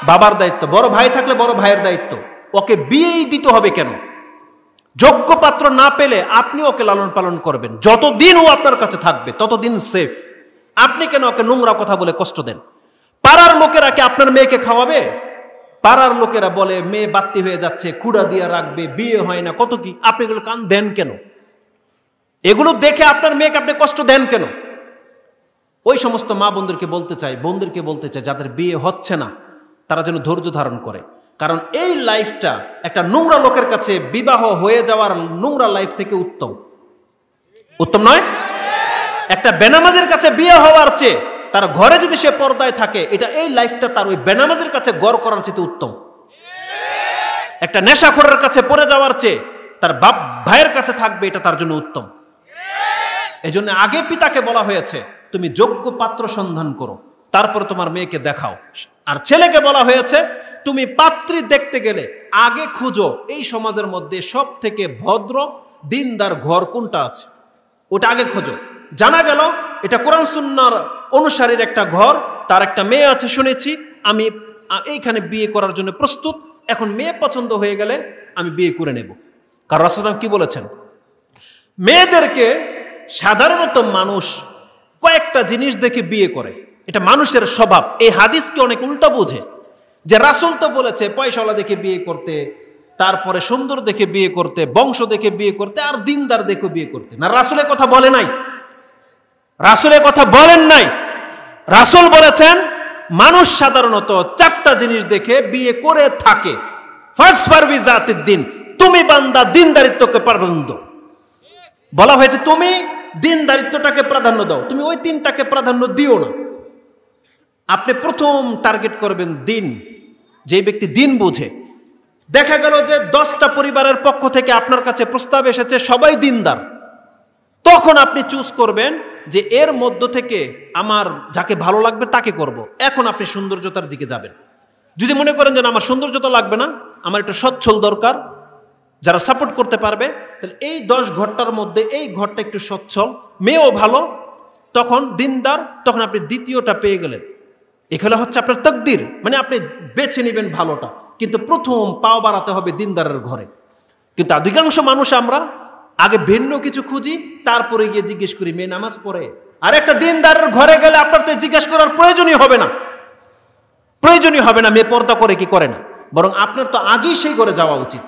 Speaker 1: বাবার দায়িত্ব। বড় ভাই থাকলে বড় ভাইয়ের দায়িত্ব। ওকে বিয়েই দিতে হবে কেন? যোগ্য পাত্র না পেলে আপনি ওকে লালন পালন করবেন, যতদিন ও আপনার কাছে থাকবে ততদিন সেফ। আপনি কেন ওকে নোংরা কথা বলে কষ্ট দেন? পাড়ার লোকেরা কি আপনার মেয়েকে খাওয়াবে? পাড়ার লোকেরা বলে মেয়ে বাত্তি হয়ে যাচ্ছে, খুঁড়া দিয়ে রাখবে, বিয়ে হয় না, কত কি। আপনি এগুলো কান দেন কেন? এগুলো দেখে আপনার মেয়েকে আপনি কষ্ট দেন কেন? ওই সমস্ত মা বোনদেরকে বলতে চাই যাদের বিয়ে হচ্ছে না তারা যেন ধৈর্য ধারণ করে। কারণ এই লাইফটা একটা নোংরা লোকের কাছে বিবাহ হয়ে যাওয়ার নোংরা লাইফ থেকে উত্তম। উত্তম নয়? একটা বেনামাজের কাছে বিয়ে হওয়ার চেয়ে তার ঘরে যদি সে পর্দায় থাকে, এই লাইফটা তার ওই বেনামাজের কাছে গড় করার চেয়ে উত্তম। একটা নেশাখোরের কাছে পড়ে যাওয়ার চেয়ে তার বাপ ভাইয়ের কাছে থাকবে, এটা তার জন্য উত্তম। এজন্য আগে পিতাকে বলা হয়েছে তুমি যোগ্য পাত্র সন্ধান করো, তারপর তোমার মেয়েকে দেখাও। আর ছেলেকে বলা হয়েছে তুমি পাত্রী দেখতে গেলে আগে খুঁজো এই সমাজের মধ্যে সব থেকে ভদ্র দিনদার ঘর কোনটা আছে, ওটা আগে খোঁজো। জানা গেল এটা কোরআন সুন্নাহর অনুসারীর একটা ঘর, তার একটা মেয়ে আছে শুনেছি, আমি এইখানে বিয়ে করার জন্য প্রস্তুত, এখন মেয়ে পছন্দ হয়ে গেলে আমি বিয়ে করে নেব। কারণ রাসূল কি বলেছেন? মেয়েদেরকে সাধারণত মানুষ কয়েকটা জিনিস দেখে বিয়ে করে, এটা মানুষের স্বভাব। এই হাদিসকে অনেক উল্টা বোঝে যে রাসূল তো বলেছে পয়সাওয়ালা দেখে বিয়ে করতে, তারপরে সুন্দর দেখে বিয়ে করতে, বংশ দেখে বিয়ে করতে, আর দিনদার দেখে বিয়ে করতে। না, রাসূলের কথা বলে নাই, রাসূলের কথা বলেন নাই। রাসূল বলেছেন মানুষ সাধারণত চারটা জিনিস দেখে বিয়ে করে থাকে। ফাসফার বিজাতিদ দিন, তুমি বান্দা দিনদারিত্বকে প্রাধান্য দাও। বলা হয়েছে তুমি দিনদারিত্বটাকে প্রাধান্য দাও, তুমি ওই তিনটাকে প্রাধান্য দিও না। আপনি প্রথম টার্গেট করবেন দিন, যে ব্যক্তি দিন বুঝে। দেখা গেল যে 10টা পরিবারের পক্ষ থেকে আপনার কাছে প্রস্তাব এসেছে সবাই দিনদার, তখন আপনি চুজ করবেন যে এর মধ্য থেকে আমার যাকে ভালো লাগবে তাকে করব। এখন আপনি সৌন্দর্যতার দিকে যাবেন। যদি মনে করেন যে আমার সৌন্দর্যতা লাগবে না, আমার একটু সচ্ছল দরকার, যারা সাপোর্ট করতে পারবে, তাহলে এই 10 ঘরটার মধ্যে এই ঘরটা একটু সচ্ছল, মেয়েও ভালো, তখন দিনদার, তখন আপনি দ্বিতীয়টা পেয়ে গেলেন। এখানে হচ্ছে আপনার তাকদীর, মানে আপনি বেছে নেবেন ভালোটা, কিন্তু প্রথম পাও বাড়াতে হবে দিনদারের ঘরে। কিন্তু অধিকাংশ মানুষ আমরা আগে ভিন্ন কিছু খুঁজি, তারপরে গিয়ে জিজ্ঞেস করি মেয়ে নামাজ পড়ে। আর একটা দিনদারের ঘরে গেলে আপনার তো জিজ্ঞেস করার প্রয়োজনই হবে না মেয়ে পর্দা করে কি করে না, বরং আপনার তো আগেই সেই ঘরে যাওয়া উচিত।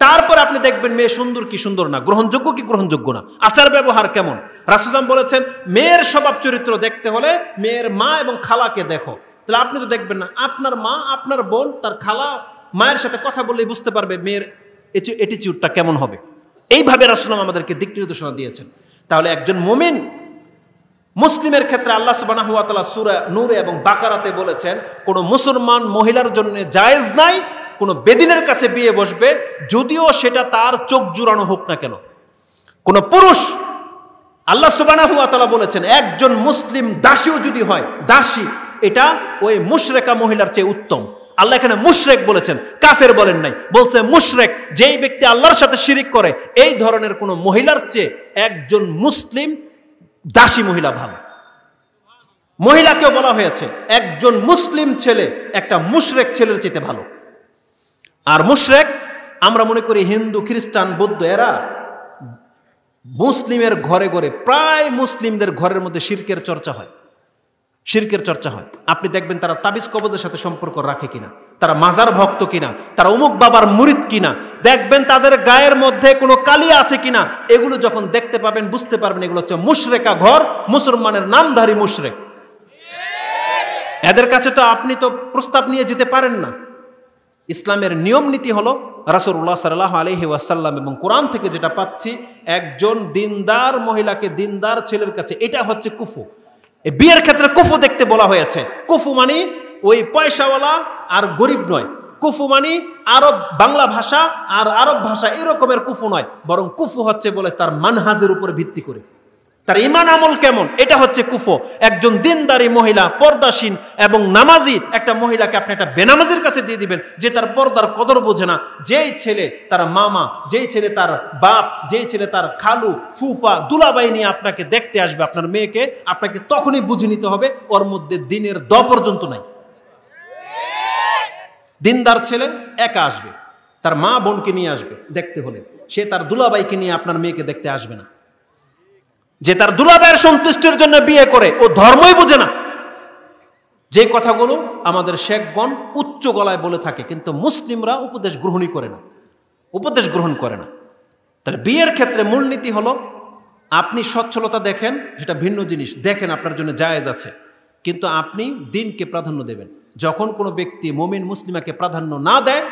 Speaker 1: তারপর আপনি দেখবেন মেয়ে সুন্দর কি সুন্দর না, গ্রহণযোগ্য কি গ্রহণযোগ্য না, আচার ব্যবহার কেমন। রাসূল বলেছেন মেয়ের স্বভাব চরিত্র দেখতে হলে মেয়ের মা এবং খালাকে দেখো। তাহলে আপনি তো দেখবেন না, আপনার মা আপনার বোন তার খালা মায়ের সাথে কথা বললেই বুঝতে পারবে মেয়ের অ্যাটিটিউডটা কেমন হবে। এইভাবে রাসূল আমাদেরকে দিক নির্দেশনা দিয়েছেন। তাহলে একজন মুমিন মুসলিমের ক্ষেত্রে আল্লাহ সুবহানাহু ওয়া তাআলা সূরা নূর এবং বাকারাতে বলেছেন কোনো মুসলমান মহিলার জন্য জায়েজ নাই কোনো বেদিনের কাছে বিয়ে বসবে, যদিও সেটা তার চোখ জুড়ানো হোক না কেন। কোন পুরুষ, আল্লাহ সুবহানাহু ওয়া তাআলা বলেছেন একজন মুসলিম দাসীও যদি হয়, দাসী এটা ওই মুশরিকা মহিলার চেয়ে উত্তম। আল্লাহ এখানে মুশরিক বলেছেন, কাফের বলেন নাই, বলছে মুশরিক, যেই ব্যক্তি আল্লাহর সাথে শিরিক করে। এই ধরনের কোন মহিলার চেয়ে একজন মুসলিম দাসী মহিলা ভালো। মহিলাকেও বলা হয়েছে একজন মুসলিম ছেলে একটা মুশরিক ছেলের চেয়ে ভালো। আর মুশরিক আমরা মনে করি হিন্দু, খ্রিস্টান, বৌদ্ধ, এরা মুসলিমের ঘরে ঘরে, প্রায় মুসলিমদের ঘরের মধ্যে শিরকের চর্চা হয়। আপনি দেখবেন তারা তাবিজ কবজের সাথে সম্পর্ক রাখে কিনা, তারা মাজার ভক্ত কিনা, তারা অমুক বাবার মুরিদ কিনা, দেখবেন তাদের গায়ের মধ্যে কোনো কালি আছে কিনা। এগুলো যখন দেখতে পাবেন বুঝতে পারবেন এগুলো হচ্ছে মুশরিকা ঘর, মুসলমানের নামধারী মুশরিক। এদের কাছে তো আপনি তো প্রস্তাব নিয়ে যেতে পারেন না। ইসলামের নিয়ম নীতি হলো রাসূলুল্লাহ সাল্লাল্লাহু আলাইহি ওয়াসাল্লাম এবং কোরআন থেকে যেটা পাচ্ছি, একজন দিনদার মহিলাকে দিনদার ছেলের কাছে, এটা হচ্ছে কুফু। এই বিয়ের ক্ষেত্রে কুফু দেখতে বলা হয়েছে। কুফু মানে ওই পয়সাওয়ালা আর গরিব নয়, কুফু মানে আরব বাংলা ভাষা আর আরব ভাষা এরকমের কুফু নয়, বরং কুফু হচ্ছে বলে তার মানহাজের উপর ভিত্তি করে, তার ঈমান আমল কেমন, এটা হচ্ছে কুফর। একজন দিনদারি মহিলা, পর্দাসীন এবং নামাজি একটা মহিলাকে আপনি একটা বেনামাজির কাছে দিয়ে দিবেন, যে তার পর্দার কদর বোঝে না। যেই ছেলে তার মামা, যেই ছেলে তার বাপ, যেই ছেলে তার খালু, ফুফা, দুলাবাই নিয়ে আপনাকে দেখতে আসবে আপনার মেয়েকে, আপনাকে তখনই বুঝে নিতে হবে ওর মধ্যে দিনের দ পর্যন্ত নাই। দিনদার ছেলে একা আসবে, তার মা বোনকে নিয়ে আসবে দেখতে হলে, সে তার দুলাবাইকে নিয়ে আপনার মেয়েকে দেখতে আসবে না। যে তার দুলাভাইয়ের সন্তুষ্টির জন্য বিয়ে করে, ও ধর্মই বোঝে না। যে কথাগুলো আমাদের শেখগণ উচ্চ গলায় বলে থাকে, কিন্তু মুসলিমরা উপদেশ গ্রহণই করে না, উপদেশ গ্রহণ করে না। তাহলে বিয়ের ক্ষেত্রে মূলনীতি হলো, আপনি সচ্ছলতা দেখেন, সেটা ভিন্ন জিনিস, দেখেন আপনার জন্য জায়েজ আছে, কিন্তু আপনি দিনকে প্রাধান্য দেবেন। যখন কোনো ব্যক্তি মুমিন মুসলিমাকে প্রাধান্য না দেয়,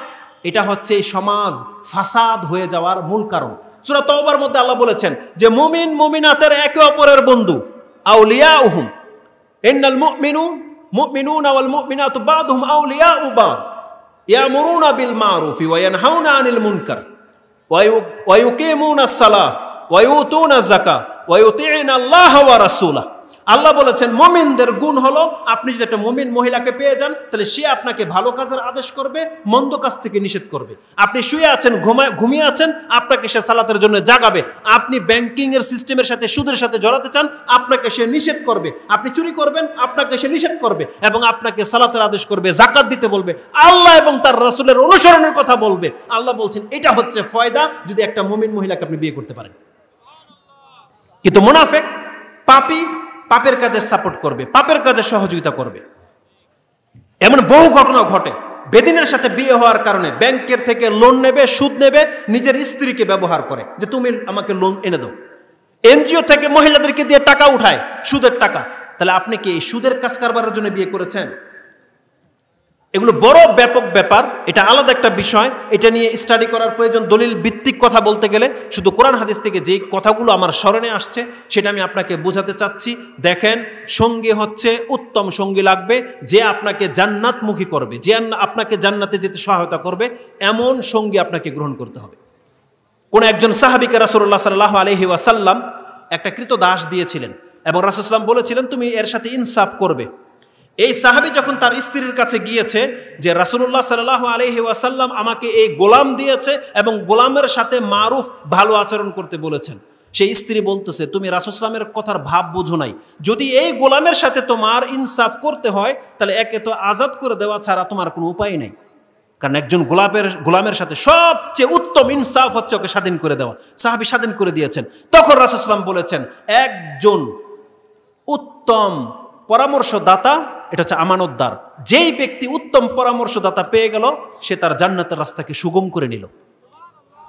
Speaker 1: এটা হচ্ছে এই সমাজ ফাসাদ হয়ে যাওয়ার মূল কারণ। সূরা তাওবার মধ্যে আল্লাহ বলেছেন যে মুমিন মুমিনাতের একে অপরের বন্ধু, আউলিয়াউহুম, ইন্নাল মুমিনুনা ওয়াল মুমিনাতু বা'দুহুম আউলিয়াউ বা'দ, ইয়ামুরুনা বিল মা'রুফি ওয়া ইয়ানহাউনা আনিল মুনকার ওয়া ইউকিমুনাস সালাহ ওয়া ইউতুনাজ যাকাহ ওয়া ইউতিউনা আল্লাহ ওয়া রাসূলাহ। আল্লাহ বলেছেন মুমিনদের গুণ হলো, আপনি যদি একটা মুমিন মহিলাকে পেয়ে যান, তাহলে সে আপনাকে ভালো কাজের আদেশ করবে, মন্দ কাজ থেকে নিষেধ করবে। আপনি শুয়ে আছেন, ঘুমিয়ে আছেন, আপনাকে সে সালাতের জন্য জাগাবে। আপনি ব্যাংকিং এর সিস্টেমের সাথে, সুদের সাথে জড়াতে চান, আপনাকে সে নিষেধ করবে। আপনি চুরি করবেন, আপনাকে সে নিষেধ করবে এবং আপনাকে সালাতের আদেশ করবে, যাকাত দিতে বলবে, আল্লাহ এবং তার রাসূলের অনুসরণের কথা বলবে। আল্লাহ বলছেন এটা হচ্ছে ফায়দা যদি একটা মুমিন মহিলাকে আপনি বিয়ে করতে পারেন। কিন্তু মুনাফিক, পাপী, পাপের কাজে সাপোর্ট করবে, পাপের কাজে সহযোগিতা করবে। এমন বহু ঘটনা ঘটে, বেদিনের সাথে বিয়ে হওয়ার কারণে ব্যাংকের থেকে লোন নেবে, সুদ নেবে, নিজের স্ত্রীকে ব্যবহার করে যে তুমি আমাকে লোন এনে দাও। এনজিও থেকে মহিলাদেরকে দিয়ে টাকা উঠায়, সুদের টাকা। তাহলে আপনি কি এই সুদের কাজ কারবারের জন্য বিয়ে করেছেন? এগুলো বড় ব্যাপক ব্যাপার, এটা আলাদা একটা বিষয়, এটা নিয়ে স্টাডি করার প্রয়োজন। দলিল ভিত্তিক কথা বলতে গেলে শুধু কোরআন হাদিস থেকে যেই কথাগুলো আমার স্মরণে আসছে সেটা আমি আপনাকে বোঝাতে চাচ্ছি। দেখেন, সঙ্গী হচ্ছে উত্তম সঙ্গী লাগবে, যে আপনাকে জান্নাতমুখী করবে, যে আপনাকে জান্নাতে যেতে সহায়তা করবে, এমন সঙ্গী আপনাকে গ্রহণ করতে হবে। কোন একজন সাহাবীকে রাসূলুল্লাহ সাল্লাল্লাহু আলাইহি ওয়াসাল্লাম একটা কৃতদাস দিয়েছিলেন এবং রাসূল সাল্লাল্লাহু আলাইহি ওয়াসাল্লাম বলেছিলেন তুমি এর সাথে ইনসাফ করবে। এই সাহাবী যখন তার স্ত্রীর কাছে গিয়েছে যে রাসূলুল্লাহ সাল্লাল্লাহু আলাইহি ওয়াসাল্লাম আমাকে এই গোলাম দিয়েছে এবং গোলামের সাথে মারুফ, ভালো আচরণ করতে বলেছেন, সেই স্ত্রী বলতেছে তুমি রাসূল সাল্লামের কথার ভাব বুঝো নাই। যদি এই গোলামের সাথে তোমার ইনসাফ করতে হয়, তাহলে একে তো আজাদ করে দেওয়া ছাড়া তোমার কোনো উপায় নেই। কারণ একজন গোলামের সাথে সবচেয়ে উত্তম ইনসাফ হচ্ছে ওকে স্বাধীন করে দেওয়া। সাহাবী স্বাধীন করে দিয়েছেন। তখন রাসূল সাল্লাম বলেছেন একজন উত্তম পরামর্শদাতা, এটা হচ্ছে আমানতদার। যেই ব্যক্তি উত্তম পরামর্শদাতা পেয়ে গেল, সে তার জান্নাতের রাস্তাকে সুগম করে নিল,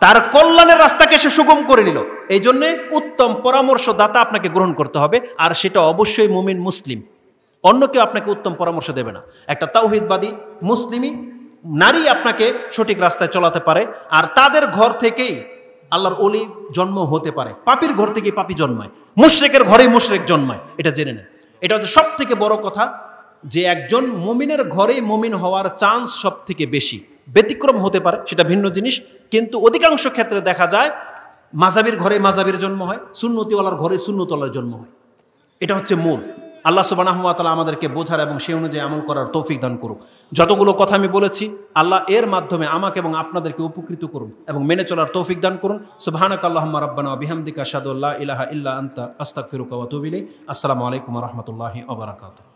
Speaker 1: তার কল্যাণের রাস্তাকে সে সুগম করে নিল। এই জন্যে উত্তম পরামর্শদাতা আপনাকে গ্রহণ করতে হবে, আর সেটা অবশ্যই মুমিন মুসলিম। অন্য কেউ আপনাকে উত্তম পরামর্শ দেবে না। একটা তাওহীদবাদী মুসলিমই নারী আপনাকে সঠিক রাস্তায় চলাতে পারে, আর তাদের ঘর থেকেই আল্লাহর ওলি জন্ম হতে পারে। পাপীর ঘর থেকেই পাপী জন্মায়, মুশরিকের ঘরেই মুশরিক জন্মায়, এটা জেনে নেন। এটা হচ্ছে সব থেকে বড় কথা, যে একজন মুমিনের ঘরেই মুমিন হওয়ার চান্স সব থেকে বেশি। ব্যতিক্রম হতে পারে, সেটা ভিন্ন জিনিস, কিন্তু অধিকাংশ ক্ষেত্রে দেখা যায় মাযহাবির ঘরে মাযহাবির জন্ম হয়, সুন্নতিওয়ালার ঘরে সুন্নতওয়ালার জন্ম হয়। এটা হচ্ছে মূল। আল্লাহ সুবহানাহু ওয়া তাআলা আমাদেরকে বোঝার এবং সেই অনুযায়ী আমল করার তৌফিক দান করুক। যতগুলো কথা আমি বলেছি, আল্লাহ এর মাধ্যমে আমাকে এবং আপনাদেরকে উপকৃত করুন এবং মেনে চলার তৌফিক দান করুন। সুবহানাকা আল্লাহুম্মা রাব্বানা ওয়া বিহামদিকা আশহাদু আল্লা ইলাহা ইল্লা আনতা আস্তাগফিরুকা ওয়া আতুবু ইলাইক। আসসালামু আলাইকুম ওয়া রাহমাতুল্লাহি ওয়া বারাকাতুহু।